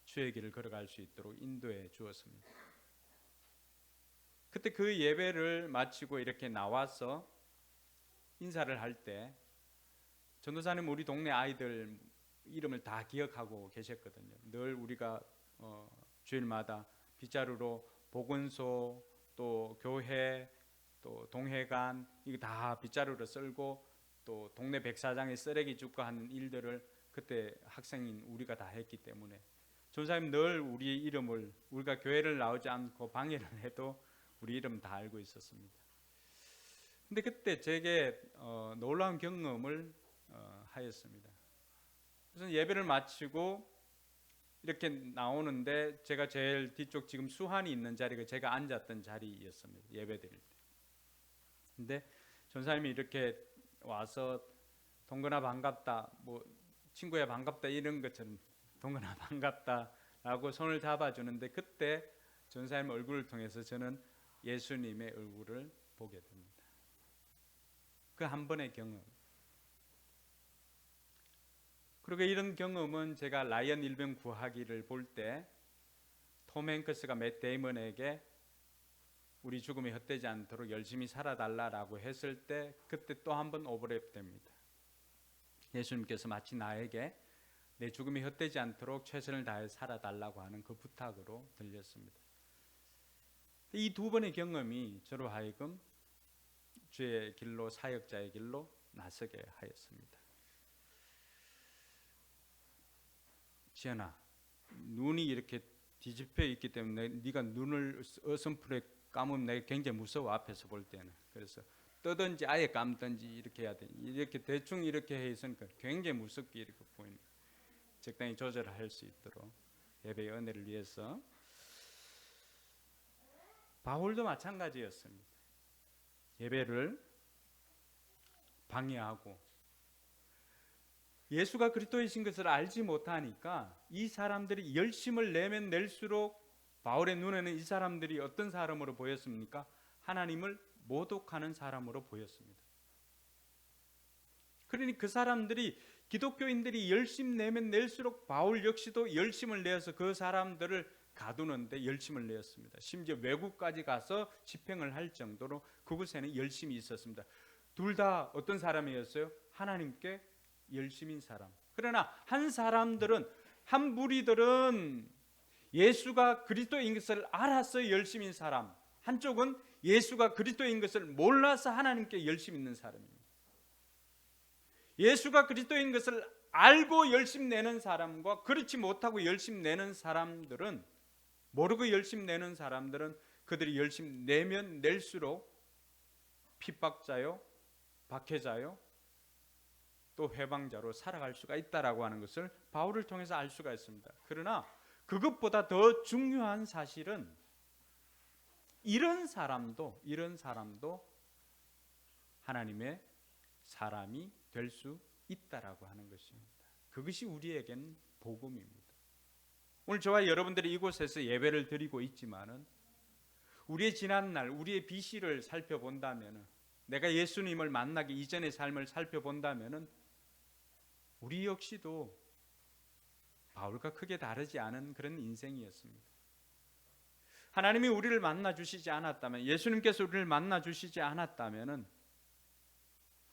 Speaker 3: 주의 길을 걸어갈 수 있도록 인도해 주었습니다. 그때 그 예배를 마치고 이렇게 나와서 인사를 할 때 전도사님 우리 동네 아이들 이름을 다 기억하고 계셨거든요. 늘 우리가 주일마다 빗자루로 보건소 또 교회 또 동회관 이거 다 빗자루로 쓸고 또 동네 백사장에 쓰레기 줍고 하는 일들을 그때 학생인 우리가 다 했기 때문에 전사님 늘 우리 이름을, 우리가 교회를 나오지 않고 방해를 해도 우리 이름 다 알고 있었습니다. 근데 그때 제게 놀라운 경험을 하였습니다. 그래서 예배를 마치고 이렇게 나오는데 제가 제일 뒤쪽 지금 수환이 있는 자리가 제가 앉았던 자리였습니다. 예배 드릴 때. 근데 전사님이 이렇게 와서 동건아 반갑다, 뭐 친구야 반갑다 이런 것처럼 동건아 반갑다라고 손을 잡아주는데 그때 전사님 얼굴을 통해서 저는 예수님의 얼굴을 보게 됩니다. 그 한 번의 경험. 그리고 이런 경험은 제가 라이언 일병 구하기를 볼 때 톰 행크스가 맷 데이먼에게 우리 죽음이 헛되지 않도록 열심히 살아달라고 했을 때 그때 또 한 번 오버랩 됩니다. 예수님께서 마치 나에게 내 죽음이 헛되지 않도록 최선을 다해 살아달라고 하는 그 부탁으로 들렸습니다. 이 두 번의 경험이 저로 하여금 주의 길로, 사역자의 길로 나서게 하였습니다. 지연아, 눈이 이렇게 뒤집혀 있기 때문에 네가 눈을 어슴푸레 감으면 내가 굉장히 무서워, 앞에서 볼 때는. 그래서 뜨든지 아예 감든지 이렇게 해야 돼. 이렇게 대충 이렇게 해서는 굉장히 무섭게 이렇게 보이는, 적당히 조절할 수 있도록 예배의 은혜를 위해서. 바울도 마찬가지였습니다. 예배를 방해하고 예수가 그리스도이신 것을 알지 못하니까 이 사람들이 열심을 내면 낼수록 바울의 눈에는 이 사람들이 어떤 사람으로 보였습니까? 하나님을 모독하는 사람으로 보였습니다. 그러니 그 사람들이, 기독교인들이 열심 내면 낼수록 바울 역시도 열심을 내어서 그 사람들을 가두는데 열심을 내었습니다. 심지어 외국까지 가서 집행을 할 정도로 그곳에는 열심이 있었습니다. 둘 다 어떤 사람이었어요? 하나님께 열심인 사람. 그러나 한 무리들은 예수가 그리스도인 것을 알아서 열심인 사람, 한쪽은 예수가 그리스도인 것을 몰라서 하나님께 열심 있는 사람입니다. 예수가 그리스도인 것을 알고 열심 내는 사람과 그렇지 못하고 열심 내는 사람들은, 모르고 열심 내는 사람들은 그들이 열심 내면 낼수록 핍박자요, 박해자요, 또 회방자로 살아갈 수가 있다라고 하는 것을 바울을 통해서 알 수가 있습니다. 그러나 그것보다 더 중요한 사실은 이런 사람도 하나님의 사람이 될 수 있다라고 하는 것입니다. 그것이 우리에겐 복음입니다. 오늘 저와 여러분들이 이곳에서 예배를 드리고 있지만은 우리의 지난날, 우리의 비시를 살펴본다면은, 내가 예수님을 만나기 이전의 삶을 살펴본다면은 우리 역시도 바울과 크게 다르지 않은 그런 인생이었습니다. 하나님이 우리를 만나 주시지 않았다면, 예수님께서 우리를 만나 주시지 않았다면은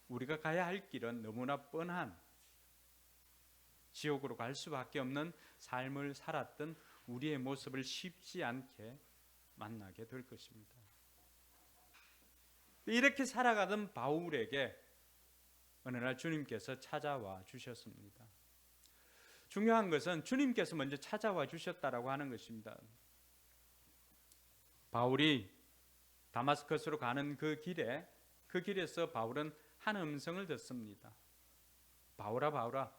Speaker 3: 우리가 가야 할 길은 너무나 뻔한 지옥으로 갈 수밖에 없는 삶을 살았던 우리의 모습을 쉽지 않게 만나게 될 것입니다. 이렇게 살아가던 바울에게 어느 날 주님께서 찾아와 주셨습니다. 중요한 것은 주님께서 먼저 찾아와 주셨다라고 하는 것입니다. 바울이 다마스커스로 가는 그 길에서 바울은 한 음성을 듣습니다. 바울아, 바울아.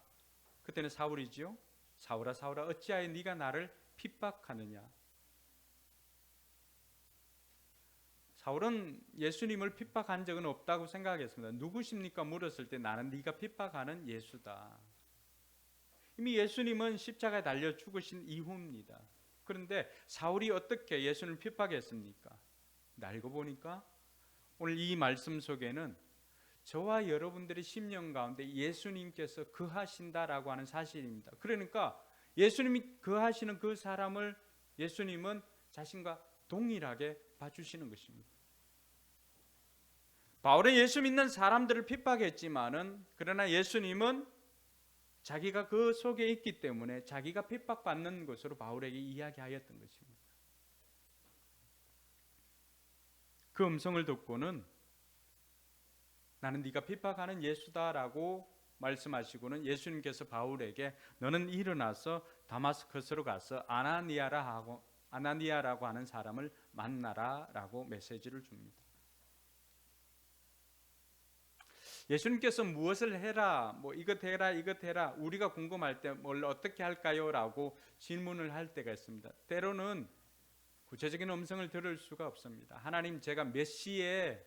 Speaker 3: 그때는 사울이지요. 사울아, 사울아, 어찌하여 네가 나를 핍박하느냐. 사울은 예수님을 핍박한 적은 없다고 생각했습니다. 누구십니까? 물었을 때 나는 네가 핍박하는 예수다. 이미 예수님은 십자가에 달려 죽으신 이후입니다. 그런데 사울이 어떻게 예수님을 핍박했습니까? 알고 보니까 오늘 이 말씀 속에는 저와 여러분들의 심령 가운데 예수님께서 거하신다라고 하는 사실입니다. 그러니까 예수님이 거하시는 그 사람을 예수님은 자신과 동일하게 봐주시는 것입니다. 바울은 예수 믿는 사람들을 핍박했지만은, 그러나 예수님은 자기가 그 속에 있기 때문에 자기가 핍박받는 것으로 바울에게 이야기하였던 것입니다. 그 음성을 듣고는 나는 네가 핍박하는 예수다라고 말씀하시고는 예수님께서 바울에게 너는 일어나서 다마스커스로 가서 아나니아라고 하는 사람을 만나라라고 메시지를 줍니다. 예수님께서 무엇을 해라, 이것 해라, 우리가 궁금할 때 뭘 어떻게 할까요? 라고 질문을 할 때가 있습니다. 때로는 구체적인 음성을 들을 수가 없습니다. 하나님, 제가 몇 시에,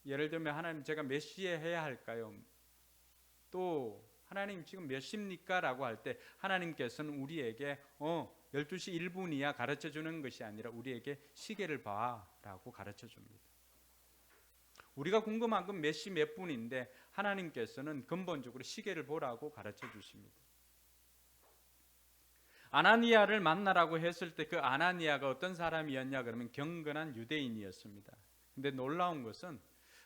Speaker 3: 예를 들면 하나님, 제가 몇 시에 해야 할까요? 또 하나님, 지금 몇 시입니까? 라고 할 때 하나님께서는 우리에게 12시 1분이야 가르쳐 주는 것이 아니라 우리에게 시계를 봐 라고 가르쳐 줍니다. 우리가 궁금한 건 몇 시 몇 분인데 하나님께서는 근본적으로 시계를 보라고 가르쳐 주십니다. 아나니아를 만나라고 했을 때 그 아나니아가 어떤 사람이었냐 그러면 경건한 유대인이었습니다. 근데 놀라운 것은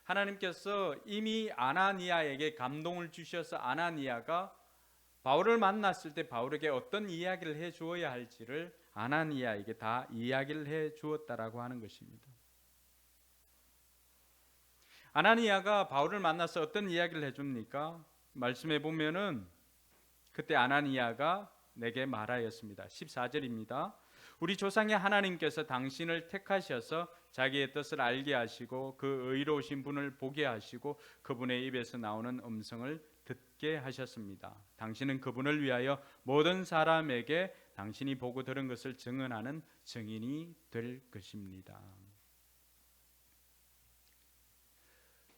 Speaker 3: 하나님께서 이미 아나니아에게 감동을 주셔서 아나니아가 바울을 만났을 때 바울에게 어떤 이야기를 해 주어야 할지를 아나니아에게 다 이야기를 해 주었다라고 하는 것입니다. 아나니아가 바울을 만나서 어떤 이야기를 해줍니까? 말씀해 보면은 그때 아나니아가 내게 말하였습니다. 14절입니다. 우리 조상의 하나님께서 당신을 택하셔서 자기의 뜻을 알게 하시고 그 의로우신 분을 보게 하시고 그분의 입에서 나오는 음성을 듣게 하셨습니다. 당신은 그분을 위하여 모든 사람에게 당신이 보고 들은 것을 증언하는 증인이 될 것입니다.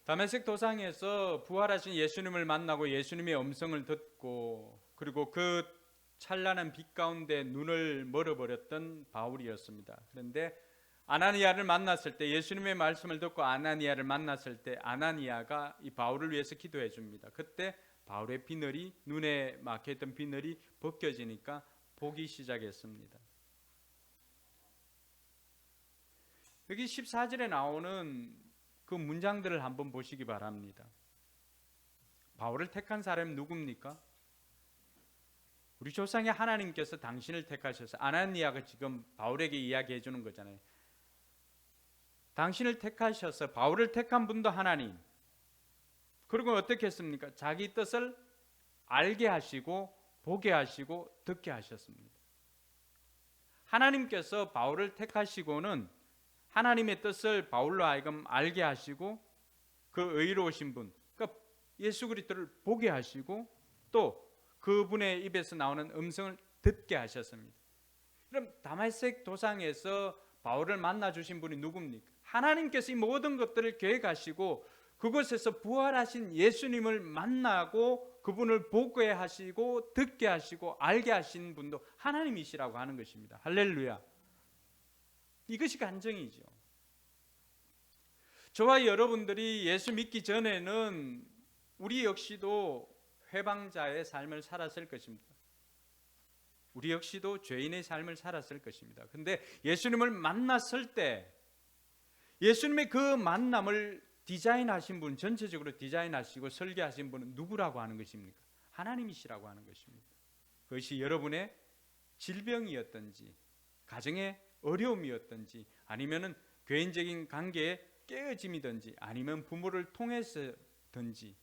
Speaker 3: 다메섹 도상에서 부활하신 예수님을 만나고 예수님의 음성을 듣고 그리고 그 찬란한 빛 가운데 눈을 멀어버렸던 바울이었습니다. 그런데 아나니아를 만났을 때, 예수님의 말씀을 듣고 아나니아를 만났을 때 아나니아가 이 바울을 위해서 기도해 줍니다. 그때 바울의 비늘이, 눈에 막혀있던 비늘이 벗겨지니까 보기 시작했습니다. 여기 14절에 나오는 그 문장들을 한번 보시기 바랍니다. 바울을 택한 사람이 누굽니까? 우리 조상의 하나님께서 당신을 택하셔서, 아나니아가 지금 바울에게 이야기해 주는 거잖아요. 당신을 택하셔서 바울을 택한 분도 하나님. 그리고 어떻게 했습니까? 자기 뜻을 알게 하시고 보게 하시고 듣게 하셨습니다. 하나님께서 바울을 택하시고는 하나님의 뜻을 바울로 하여금 알게 하시고 그 의로우신 분, 그러니까 예수 그리스도를 보게 하시고 또 그분의 입에서 나오는 음성을 듣게 하셨습니다. 그럼 다메섹 도상에서 바울을 만나 주신 분이 누굽니까? 하나님께서 이 모든 것들을 계획하시고 그곳에서 부활하신 예수님을 만나고 그분을 보게 하시고 듣게 하시고 알게 하신 분도 하나님이시라고 하는 것입니다. 할렐루야. 이것이 간증이죠. 저와 여러분들이 예수 믿기 전에는 우리 역시도 회방자의 삶을 살았을 것입니다. 우리 역시도 죄인의 삶을 살았을 것입니다. 근데 예수님을 만났을 때 예수님의 그 만남을 디자인하신 분, 전체적으로 디자인하시고 설계하신 분은 누구라고 하는 것입니까? 하나님이시라고 하는 것입니다. 그것이 여러분의 질병이었든지 가정의 어려움이었든지 아니면은 개인적인 관계의 깨어짐이든지 아니면 부모를 통해서든지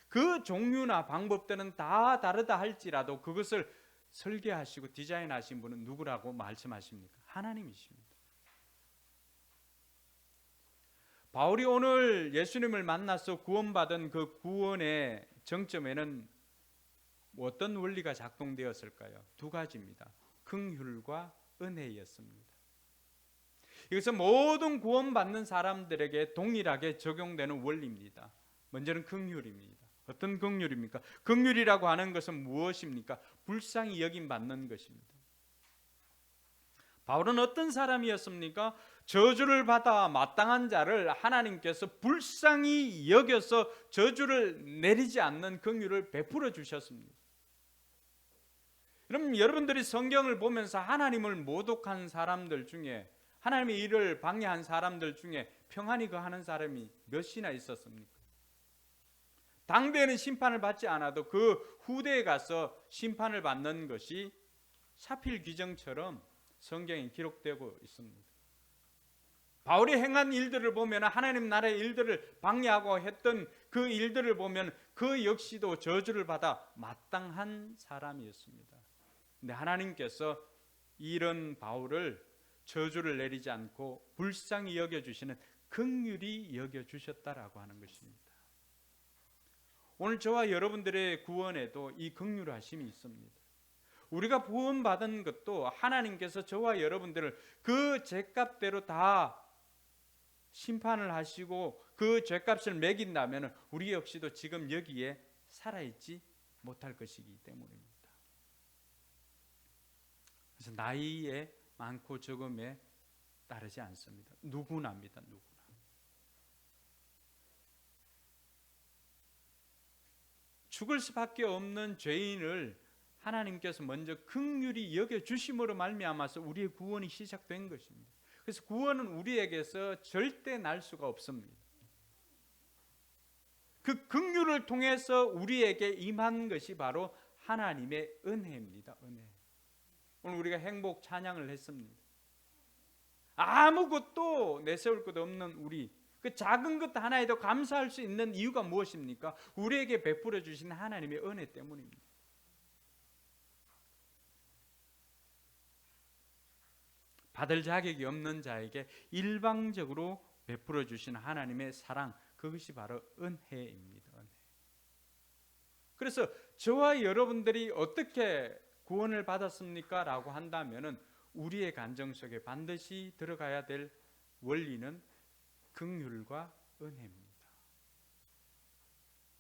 Speaker 3: 그 종류나 방법들은 다 다르다 할지라도 그것을 설계하시고 디자인하신 분은 누구라고 말씀하십니까? 하나님이십니다. 바울이 오늘 예수님을 만나서 구원받은 그 구원의 정점에는 어떤 원리가 작동되었을까요? 두 가지입니다. 긍휼과 은혜였습니다. 이것은 모든 구원받는 사람들에게 동일하게 적용되는 원리입니다. 먼저는 긍휼입니다. 어떤 긍휼입니까? 긍휼이라고 하는 것은 무엇입니까? 불쌍히 여김 받는 것입니다. 바울은 어떤 사람이었습니까? 저주를 받아 마땅한 자를 하나님께서 불쌍히 여겨서 저주를 내리지 않는 긍휼을 베풀어 주셨습니다. 그럼 여러분들이 성경을 보면서 하나님을 모독한 사람들 중에 하나님의 일을 방해한 사람들 중에 평안히 거하는 사람이 몇이나 있었습니까? 당대에는 심판을 받지 않아도 그 후대에 가서 심판을 받는 것이 사필 규정처럼 성경에 기록되고 있습니다. 바울이 행한 일들을 보면 하나님 나라의 일들을 방해하고 했던 그 일들을 보면 그 역시도 저주를 받아 마땅한 사람이었습니다. 근데 하나님께서 이런 바울을 저주를 내리지 않고 불쌍히 여겨주시는 긍휼히 여겨주셨다라고 하는 것입니다. 오늘 저와 여러분들의 구원에도 이 긍휼하심이 있습니다. 우리가 구원받은 것도 하나님께서 저와 여러분들을 그 죄값대로 다 심판을 하시고 그 죄값을 매긴다면 우리 역시도 지금 여기에 살아있지 못할 것이기 때문입니다. 그래서 나이에 많고 적음에 따르지 않습니다. 누구나입니다. 누구나. 죽을 수밖에 없는 죄인을 하나님께서 먼저 긍휼히 여겨주심으로 말미암아서 우리의 구원이 시작된 것입니다. 그래서 구원은 우리에게서 절대 날 수가 없습니다. 그 긍휼을 통해서 우리에게 임한 것이 바로 하나님의 은혜입니다. 은혜. 오늘 우리가 행복 찬양을 했습니다. 아무것도 내세울 것 없는 우리, 그 작은 것 하나에도 감사할 수 있는 이유가 무엇입니까? 우리에게 베풀어 주신 하나님의 은혜 때문입니다. 받을 자격이 없는 자에게 일방적으로 베풀어 주신 하나님의 사랑, 그것이 바로 은혜입니다. 은혜. 그래서 저와 여러분들이 어떻게 구원을 받았습니까? 라고 한다면은 우리의 간정 속에 반드시 들어가야 될 원리는 긍휼과 은혜입니다.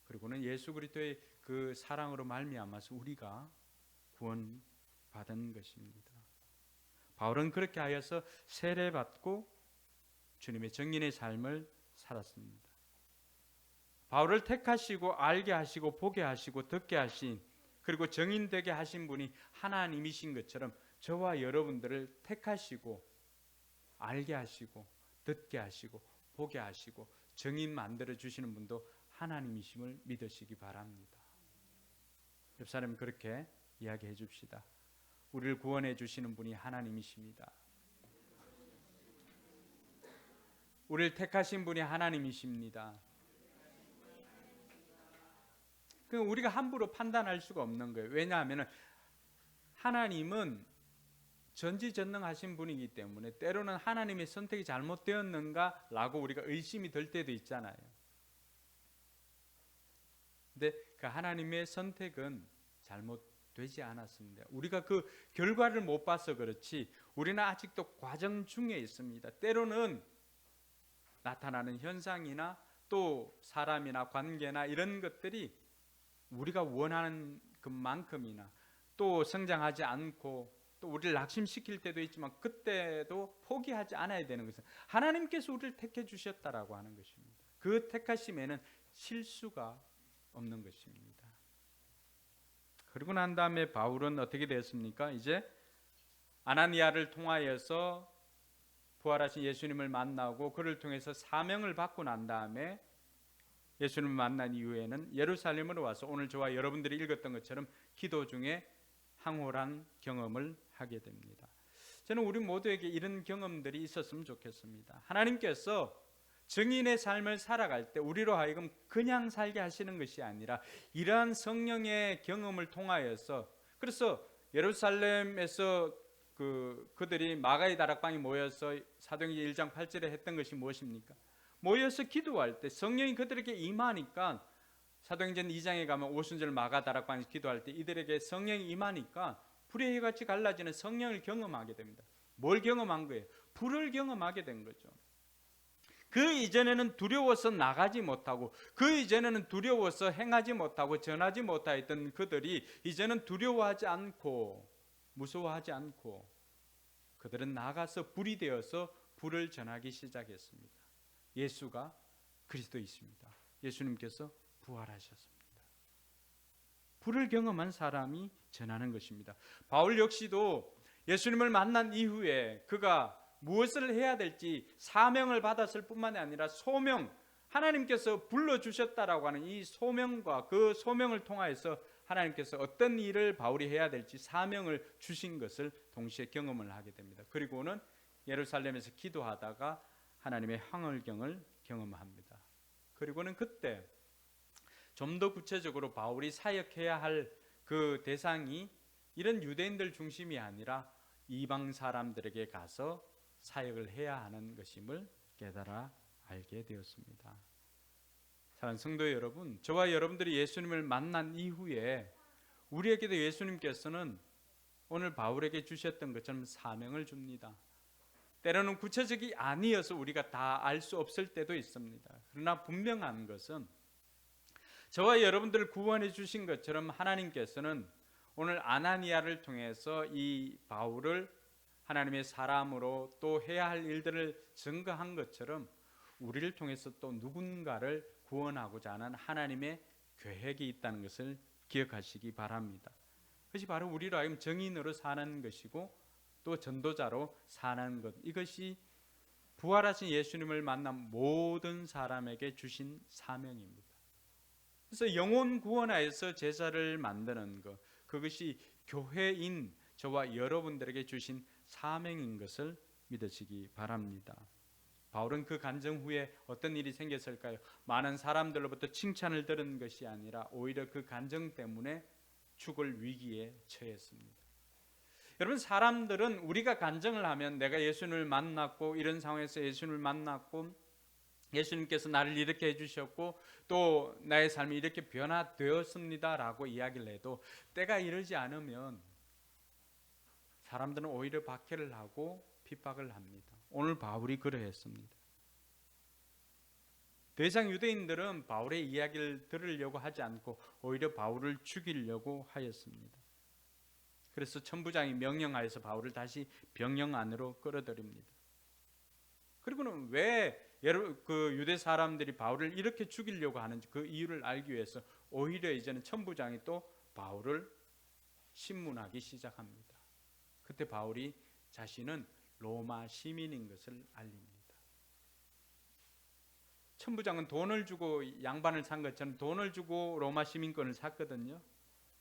Speaker 3: 그리고는 예수 그리스도의 그 사랑으로 말미암아서 우리가 구원받은 것입니다. 바울은 그렇게 하여서 세례받고 주님의 정인의 삶을 살았습니다. 바울을 택하시고 알게 하시고 보게 하시고 듣게 하신 그리고 정인되게 하신 분이 하나님이신 것처럼 저와 여러분들을 택하시고 알게 하시고 듣게 하시고 보게 하시고 정인 만들어 주시는 분도 하나님이심을 믿으시기 바랍니다. 옆 사람 그렇게 이야기해 줍시다. 우리를 구원해 주시는 분이 하나님이십니다. 우리를 택하신 분이 하나님이십니다. 우리가 함부로 판단할 수가 없는 거예요. 왜냐하면 하나님은 전지전능하신 분이기 때문에 때로는 하나님의 선택이 잘못되었는가 라고 우리가 의심이 들 때도 있잖아요. 근데 그 하나님의 선택은 잘못되지 않았습니다. 우리가 그 결과를 못 봐서 그렇지 우리는 아직도 과정 중에 있습니다. 때로는 나타나는 현상이나 또 사람이나 관계나 이런 것들이 우리가 원하는 것만큼이나 또 성장하지 않고 또 우리를 낙심시킬 때도 있지만 그때도 포기하지 않아야 되는 것은 하나님께서 우리를 택해 주셨다라고 하는 것입니다. 그 택하심에는 실수가 없는 것입니다. 그리고 난 다음에 바울은 어떻게 되었습니까? 이제 아나니아를 통하여서 부활하신 예수님을 만나고 그를 통해서 사명을 받고 난 다음에 예수님을 만난 이후에는 예루살렘으로 와서 오늘 저와 여러분들이 읽었던 것처럼 기도 중에 황홀한 경험을 하게 됩니다. 저는 우리 모두에게 이런 경험들이 있었으면 좋겠습니다. 하나님께서 증인의 삶을 살아갈 때 우리로 하여금 그냥 살게 하시는 것이 아니라 이러한 성령의 경험을 통하여서, 그래서 예루살렘에서 그들이 마가의 다락방에 모여서 사도행전 1장 8절에 했던 것이 무엇입니까? 모여서 기도할 때 성령이 그들에게 임하니까, 사도행전 2장에 가면 오순절 마가 다락방에서 기도할 때 이들에게 성령이 임하니까 불의 해같이 갈라지는 성령을 경험하게 됩니다. 뭘 경험한 거예요? 불을 경험하게 된 거죠. 그 이전에는 두려워서 나가지 못하고, 그 이전에는 두려워서 행하지 못하고 전하지 못하였던 그들이 이제는 두려워하지 않고 무서워하지 않고 그들은 나가서 불이 되어서 불을 전하기 시작했습니다. 예수가 그리스도이십니다. 예수님께서 부활하셨습니다. 불을 경험한 사람이 전하는 것입니다. 바울 역시도 예수님을 만난 이후에 그가 무엇을 해야 될지 사명을 받았을 뿐만 아니라 소명, 하나님께서 불러주셨다라고 하는 이 소명과 그 소명을 통하여서 하나님께서 어떤 일을 바울이 해야 될지 사명을 주신 것을 동시에 경험을 하게 됩니다. 그리고는 예루살렘에서 기도하다가 하나님의 황홀경을 경험합니다. 그리고는 그때 좀 더 구체적으로 바울이 사역해야 할 그 대상이 이런 유대인들 중심이 아니라 이방 사람들에게 가서 사역을 해야 하는 것임을 깨달아 알게 되었습니다. 사랑하는 성도 여러분, 저와 여러분들이 예수님을 만난 이후에 우리에게도 예수님께서는 오늘 바울에게 주셨던 것처럼 사명을 줍니다. 때로는 구체적이 아니어서 우리가 다 알 수 없을 때도 있습니다. 그러나 분명한 것은 저와 여러분들을 구원해 주신 것처럼 하나님께서는 오늘 아나니아를 통해서 이 바울을 하나님의 사람으로 또 해야 할 일들을 증거한 것처럼 우리를 통해서 또 누군가를 구원하고자 하는 하나님의 계획이 있다는 것을 기억하시기 바랍니다. 그것이 바로 우리로 하여금 정인으로 사는 것이고 또 전도자로 사는 것, 이것이 부활하신 예수님을 만난 모든 사람에게 주신 사명입니다. 그래서 영혼 구원하여서 제사를 만드는 것, 그것이 교회인 저와 여러분들에게 주신 사명인 것을 믿으시기 바랍니다. 바울은 그 간증 후에 어떤 일이 생겼을까요? 많은 사람들로부터 칭찬을 들은 것이 아니라 오히려 그 간증 때문에 죽을 위기에 처했습니다. 여러분, 사람들은 우리가 간증을 하면 내가 예수님을 만났고 이런 상황에서 예수님을 만났고 예수님께서 나를 이렇게 해주셨고 또 나의 삶이 이렇게 변화되었습니다 라고 이야기를 해도 때가 이르지 않으면 사람들은 오히려 박해를 하고 핍박을 합니다. 오늘 바울이 그러했습니다. 더 이상 유대인들은 바울의 이야기를 들으려고 하지 않고 오히려 바울을 죽이려고 하였습니다. 그래서 천부장이 명령하여서 바울을 다시 병영 안으로 끌어들입니다. 그리고는 왜 그 유대 사람들이 바울을 이렇게 죽이려고 하는지 그 이유를 알기 위해서 오히려 이제는 천부장이 또 바울을 신문하기 시작합니다. 그때 바울이 자신은 로마 시민인 것을 알립니다. 천부장은 돈을 주고 양반을 산 것처럼 돈을 주고 로마 시민권을 샀거든요.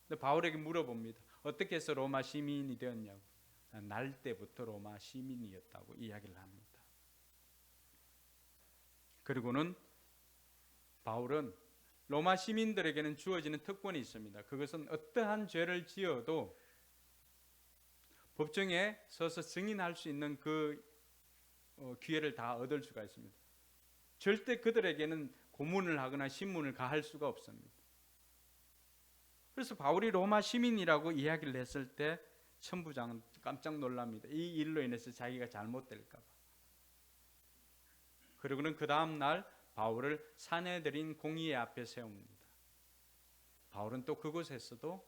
Speaker 3: 근데 바울에게 물어봅니다. 어떻게 해서 로마 시민이 되었냐고. 날 때부터 로마 시민이었다고 이야기를 합니다. 그리고는 바울은 로마 시민들에게는 주어지는 특권이 있습니다. 그것은 어떠한 죄를 지어도 법정에 서서 증인할 수 있는 그 기회를 다 얻을 수가 있습니다. 절대 그들에게는 고문을 하거나 신문을 가할 수가 없습니다. 그래서 바울이 로마 시민이라고 이야기를 했을 때 천부장은 깜짝 놀랍니다. 이 일로 인해서 자기가 잘못될까 봐. 그리고는 그 다음 날 바울을 사내들인 공의회 앞에 세웁니다. 바울은 또 그곳에서도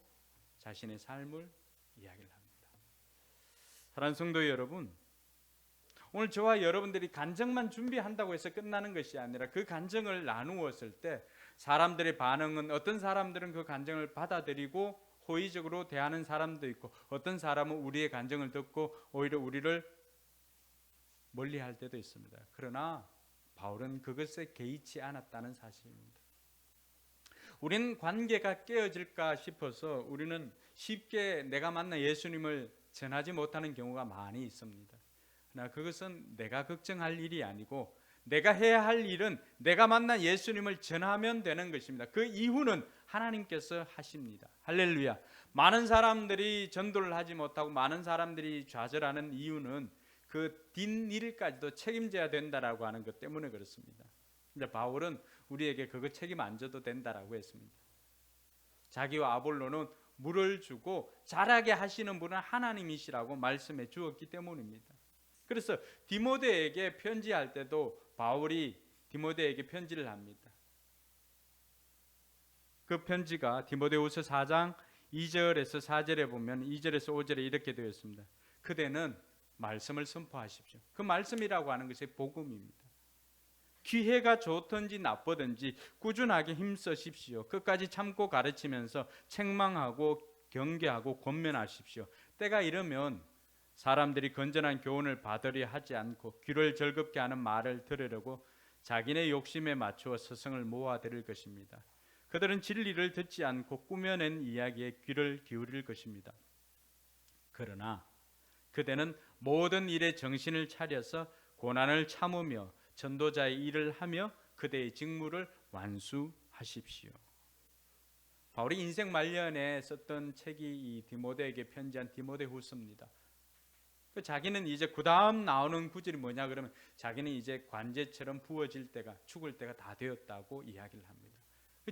Speaker 3: 자신의 삶을 이야기를 합니다. 사랑하는 성도 여러분, 오늘 저와 여러분들이 간증만 준비한다고 해서 끝나는 것이 아니라 그 간증을 나누었을 때 사람들의 반응은, 어떤 사람들은 그 간증을 받아들이고 호의적으로 대하는 사람도 있고, 어떤 사람은 우리의 간증을 듣고 오히려 우리를 멀리할 때도 있습니다. 그러나 바울은 그것에 개의치 않았다는 사실입니다. 우리는 관계가 깨어질까 싶어서 우리는 쉽게 내가 만난 예수님을 전하지 못하는 경우가 많이 있습니다. 그러나 그것은 내가 걱정할 일이 아니고 내가 해야 할 일은 내가 만난 예수님을 전하면 되는 것입니다. 그 이유는 하나님께서 하십니다. 할렐루야. 많은 사람들이 전도를 하지 못하고 많은 사람들이 좌절하는 이유는 그 뒷일까지도 책임져야 된다라고 하는 것 때문에 그렇습니다. 근데 바울은 우리에게 그거 책임 안 져도 된다라고 했습니다. 자기와 아볼로는 물을 주고 자라게 하시는 분은 하나님이시라고 말씀해 주었기 때문입니다. 그래서 디모데에게 편지할 때도 바울이 디모데에게 편지를 합니다. 그 편지가 디모데후서 4장 2절에서 4절에 보면 2절에서 5절에 이렇게 되어 있습니다. 그대는 말씀을 선포하십시오. 그 말씀이라고 하는 것이 복음입니다. 기회가 좋든지 나쁘든지 꾸준하게 힘쓰십시오. 끝까지 참고 가르치면서 책망하고 경계하고 권면하십시오. 때가 이르면 사람들이 건전한 교훈을 받으려 하지 않고 귀를 즐겁게 하는 말을 들으려고 자기네 욕심에 맞추어 스승을 모아들일 것입니다. 그들은 진리를 듣지 않고 꾸며낸 이야기에 귀를 기울일 것입니다. 그러나 그대는 모든 일에 정신을 차려서 고난을 참으며 전도자의 일을 하며 그대의 직무를 완수하십시오. 바울이 인생 말년에 썼던 책이 이 디모데에게 편지한 디모데후서입니다. 자기는 이제 그 다음 나오는 구절이 뭐냐 그러면 자기는 이제 관제처럼 부어질 때가, 죽을 때가 다 되었다고 이야기를 합니다.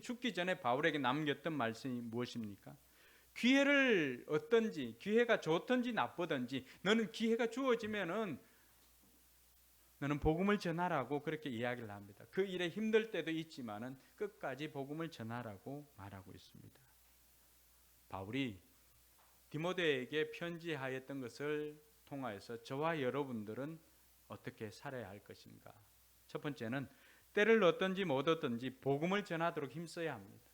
Speaker 3: 죽기 전에 바울에게 남겼던 말씀이 무엇입니까? 기회를 얻든지 기회가 좋든지 나쁘든지 너는 기회가 주어지면은 너는 복음을 전하라고 그렇게 이야기를 합니다. 그 일에 힘들 때도 있지만은 끝까지 복음을 전하라고 말하고 있습니다. 바울이 디모데에게 편지하였던 것을 통하여서 저와 여러분들은 어떻게 살아야 할 것인가? 첫 번째는 때를 얻든지 못 얻든지 복음을 전하도록 힘써야 합니다.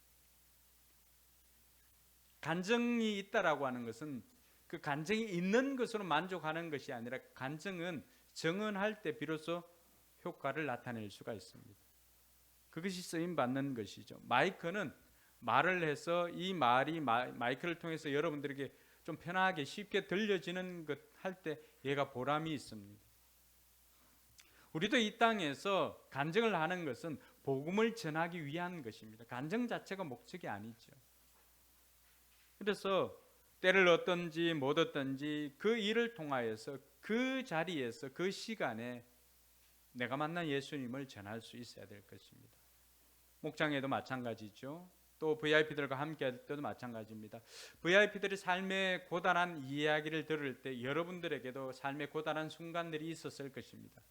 Speaker 3: 간증이 있다라고 하는 것은 그 간증이 있는 것으로 만족하는 것이 아니라 간증은 정언할 때 비로소 효과를 나타낼 수가 있습니다. 그것이 쓰임 받는 것이죠. 마이크는 말을 해서 이 말이 마이크를 통해서 여러분들에게 좀 편하게 쉽게 들려지는 것 할 때 얘가 보람이 있습니다. 우리도 이 땅에서 간증을 하는 것은 복음을 전하기 위한 것입니다. 간증 자체가 목적이 아니죠. 그래서 때를 얻든지 못 얻든지 그 일을 통하여서 그 자리에서 그 시간에 내가 만난 예수님을 전할 수 있어야 될 것입니다. 목장에도 마찬가지죠. 또 VIP들과 함께 할 때도 마찬가지입니다. VIP들이 삶의 고단한 이야기를 들을 때 여러분들에게도 삶의 고단한 순간들이 있었을 것입니다.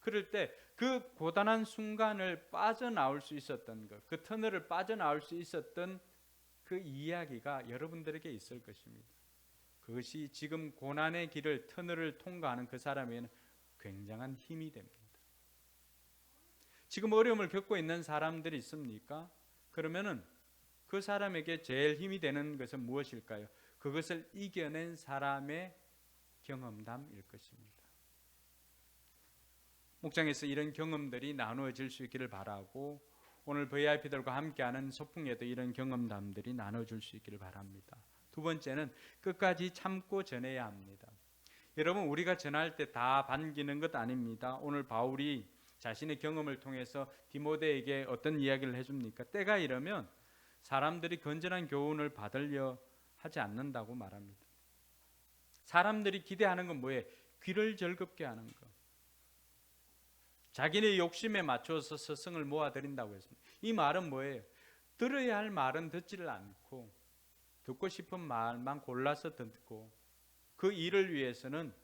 Speaker 3: 그럴 때 그 고단한 순간을 빠져나올 수 있었던 것, 그 터널을 빠져나올 수 있었던 그 이야기가 여러분들에게 있을 것입니다. 그것이 지금 고난의 길을, 터널을 통과하는 그 사람에게는 굉장한 힘이 됩니다. 지금 어려움을 겪고 있는 사람들이 있습니까? 그러면은 그 사람에게 제일 힘이 되는 것은 무엇일까요? 그것을 이겨낸 사람의 경험담일 것입니다. 목장에서 이런 경험들이 나누어질 수 있기를 바라고, 오늘 VIP들과 함께하는 소풍에도 이런 경험담들이 나눠줄 수 있기를 바랍니다. 두 번째는 끝까지 참고 전해야 합니다. 여러분, 우리가 전할 때 다 반기는 것 아닙니다. 오늘 바울이 자신의 경험을 통해서 디모데에게 어떤 이야기를 해줍니까? 때가 이르면 사람들이 건전한 교훈을 받으려 하지 않는다고 말합니다. 사람들이 기대하는 건 뭐예요? 귀를 즐겁게 하는 것. 자기네 욕심에 맞춰서 스승을 모아드린다고 했습니다. 이 말은 뭐예요? 들어야 할 말은 듣지를 않고 듣고 싶은 말만 골라서 듣고, 그 일을 위해서는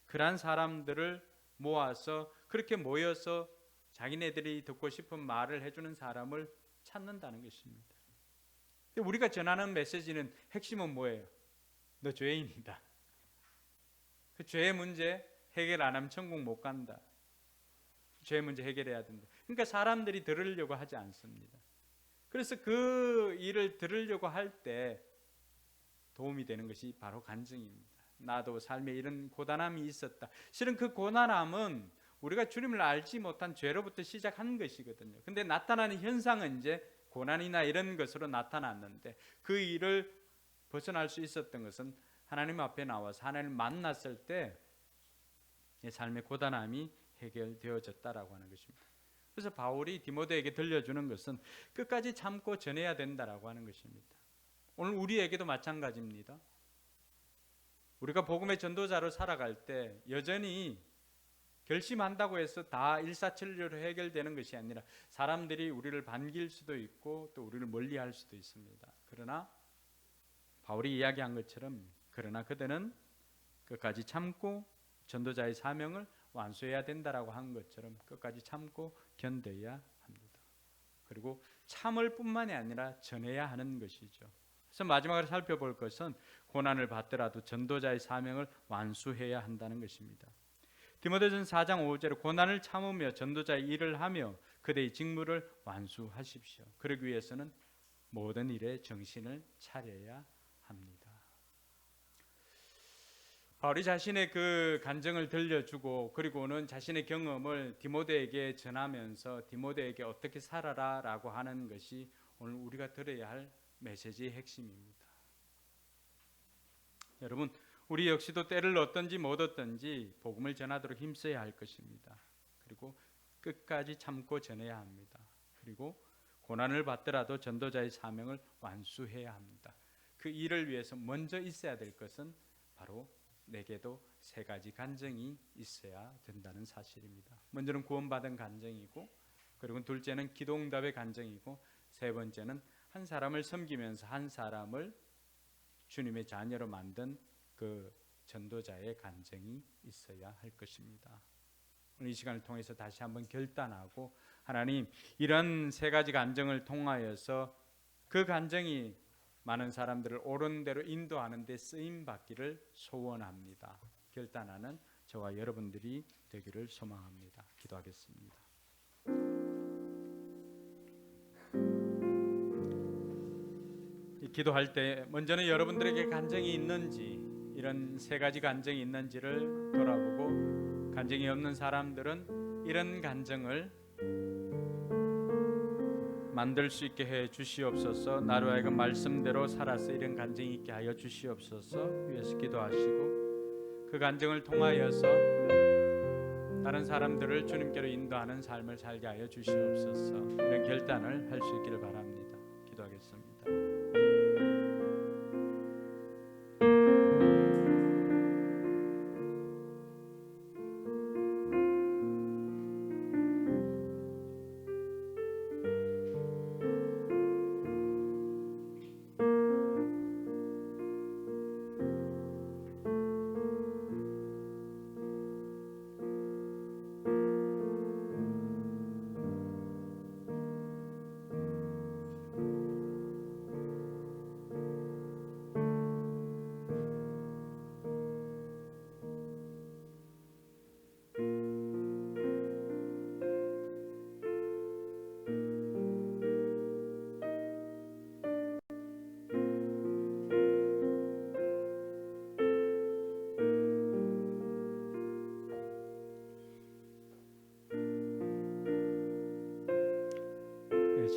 Speaker 3: 그러한 사람들을 모아서 그렇게 모여서 자기네들이 듣고 싶은 말을 해주는 사람을 찾는다는 것입니다. 우리가 전하는 메시지는 핵심은 뭐예요? 너 죄인이다. 그 죄의 문제 해결 안 하면 천국 못 간다. 죄의 문제 해결해야 된다. 그러니까 사람들이 들으려고 하지 않습니다. 그래서 그 일을 들으려고 할 때 도움이 되는 것이 바로 간증입니다. 나도 삶에 이런 고단함이 있었다. 실은 그 고단함은 우리가 주님을 알지 못한 죄로부터 시작한 것이거든요. 근데 나타나는 현상은 이제 고난이나 이런 것으로 나타났는데, 그 일을 벗어날 수 있었던 것은 하나님 앞에 나와서 하나님을 만났을 때 내 삶의 고단함이 해결되어졌다라고 하는 것입니다. 그래서 바울이 디모데에게 들려주는 것은 끝까지 참고 전해야 된다라고 하는 것입니다. 오늘 우리에게도 마찬가지입니다. 우리가 복음의 전도자로 살아갈 때 여전히 결심한다고 해서 다 일사천리로 해결되는 것이 아니라 사람들이 우리를 반길 수도 있고 또 우리를 멀리할 수도 있습니다. 그러나 바울이 이야기한 것처럼, 그러나 그들은 끝까지 참고 전도자의 사명을 완수해야 된다라고 한 것처럼 끝까지 참고 견뎌야 합니다. 그리고 참을 뿐만이 아니라 전해야 하는 것이죠. 그래서 마지막으로 살펴볼 것은 고난을 받더라도 전도자의 사명을 완수해야 한다는 것입니다. 디모데전서 4장 5절에 고난을 참으며 전도자의 일을 하며 그대의 직무를 완수하십시오. 그러기 위해서는 모든 일에 정신을 차려야 합니다. 바울이 자신의 그 간증을 들려주고 그리고는 자신의 경험을 디모데에게 전하면서 디모데에게 어떻게 살아라라고 하는 것이 오늘 우리가 들어야 할 메시지의 핵심입니다. 여러분, 우리 역시도 때를 얻든지 못 얻든지 복음을 전하도록 힘써야 할 것입니다. 그리고 끝까지 참고 전해야 합니다. 그리고 고난을 받더라도 전도자의 사명을 완수해야 합니다. 그 일을 위해서 먼저 있어야 될 것은 바로 내게도 세 가지 간증이 있어야 된다는 사실입니다. 먼저는 구원받은 간증이고, 그리고 둘째는 기도응답의 간증이고, 세 번째는 한 사람을 섬기면서 한 사람을 주님의 자녀로 만든 그 전도자의 간증이 있어야 할 것입니다. 오늘 이 시간을 통해서 다시 한번 결단하고, 하나님, 이런 세 가지 간증을 통하여서 그 간증이 많은 사람들을 옳은 대로 인도하는 데 쓰임 받기를 소원합니다. 결단하는 저와 여러분들이 되기를 소망합니다. 기도하겠습니다. 기도할 때 먼저는 여러분들에게 간증이 있는지, 이런 세 가지 간증이 있는지를 돌아보고, 간증이 없는 사람들은 이런 간증을 만들 수 있게 해 주시옵소서. 나로 하여금 말씀대로 살아서 이런 간증이 있게 하여 주시옵소서. 위에서 기도하시고 그 간증을 통하여서 다른 사람들을 주님께로 인도하는 삶을 살게 하여 주시옵소서. 이런 결단을 할 수 있기를 바랍니다. 기도하겠습니다.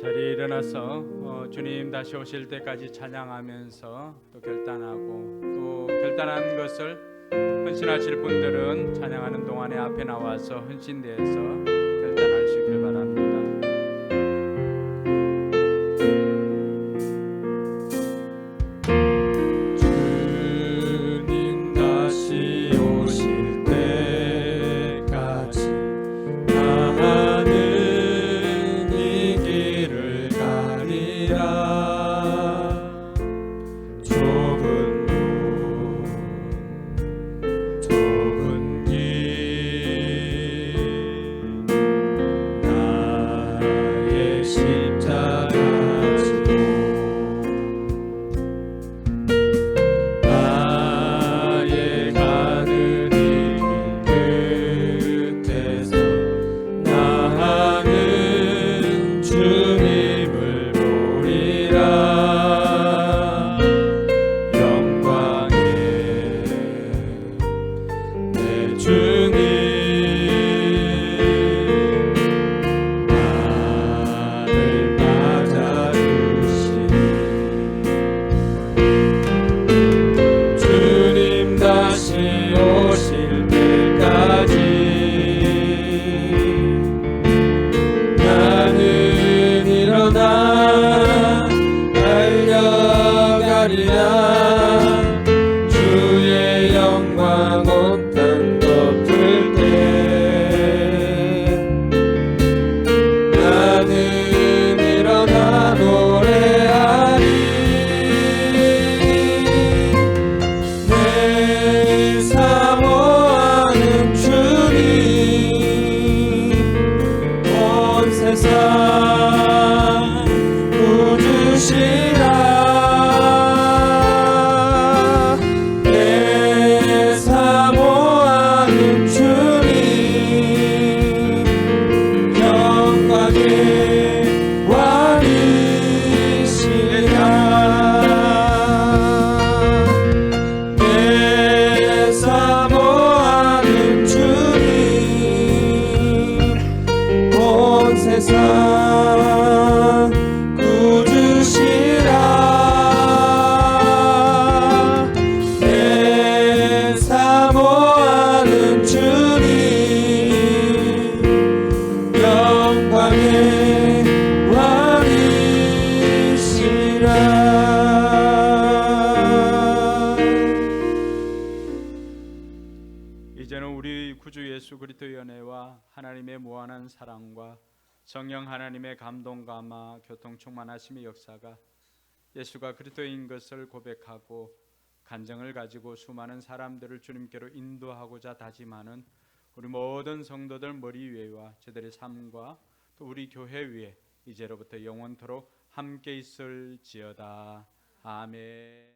Speaker 3: 자리에 일어나서 주님 다시 오실 때까지 찬양하면서 또 결단하고 또 결단한 것을 헌신하실 분들은 찬양하는 동안에 앞에 나와서 헌신대에서 결단하시길 바랍니다.
Speaker 4: 주님 다시 오실 때까지 나는 이 길을 가리라. 좁은 문 좁은 길 나의 십자가 지고 나의 가는 이 길 끝에서 나는 주님을 보리라. 영광의 내 주님 나를 맞아주시니 주님 다시 오실 때까지 나는 일어나 달려가리라. 주의 영광 온 땅 덮을 때 나는 일어나 노래하리. 내 사모하는 주님 온 세상 구주시라. 내 사모하는 주님 영광의 왕이시라. 내 사모하는 주님 온 세상 구주시라. 내 사모하는 주님 영광의 왕이시라.
Speaker 3: 이제는 우리 구주 예수 그리스도의 은혜와 하나님의 무한한 사랑과 성령 하나님의 감동 감화 교통 충만하심의 역사가 예수가 그리스도인 것을 고백하고 간증을 가지고 수많은 사람들을 주님께로 인도하고자 다짐하는 우리 모든 성도들 머리 위에와 저들의 삶과 또 우리 교회 위에 이제로부터 영원토록 함께 있을지어다. 아멘.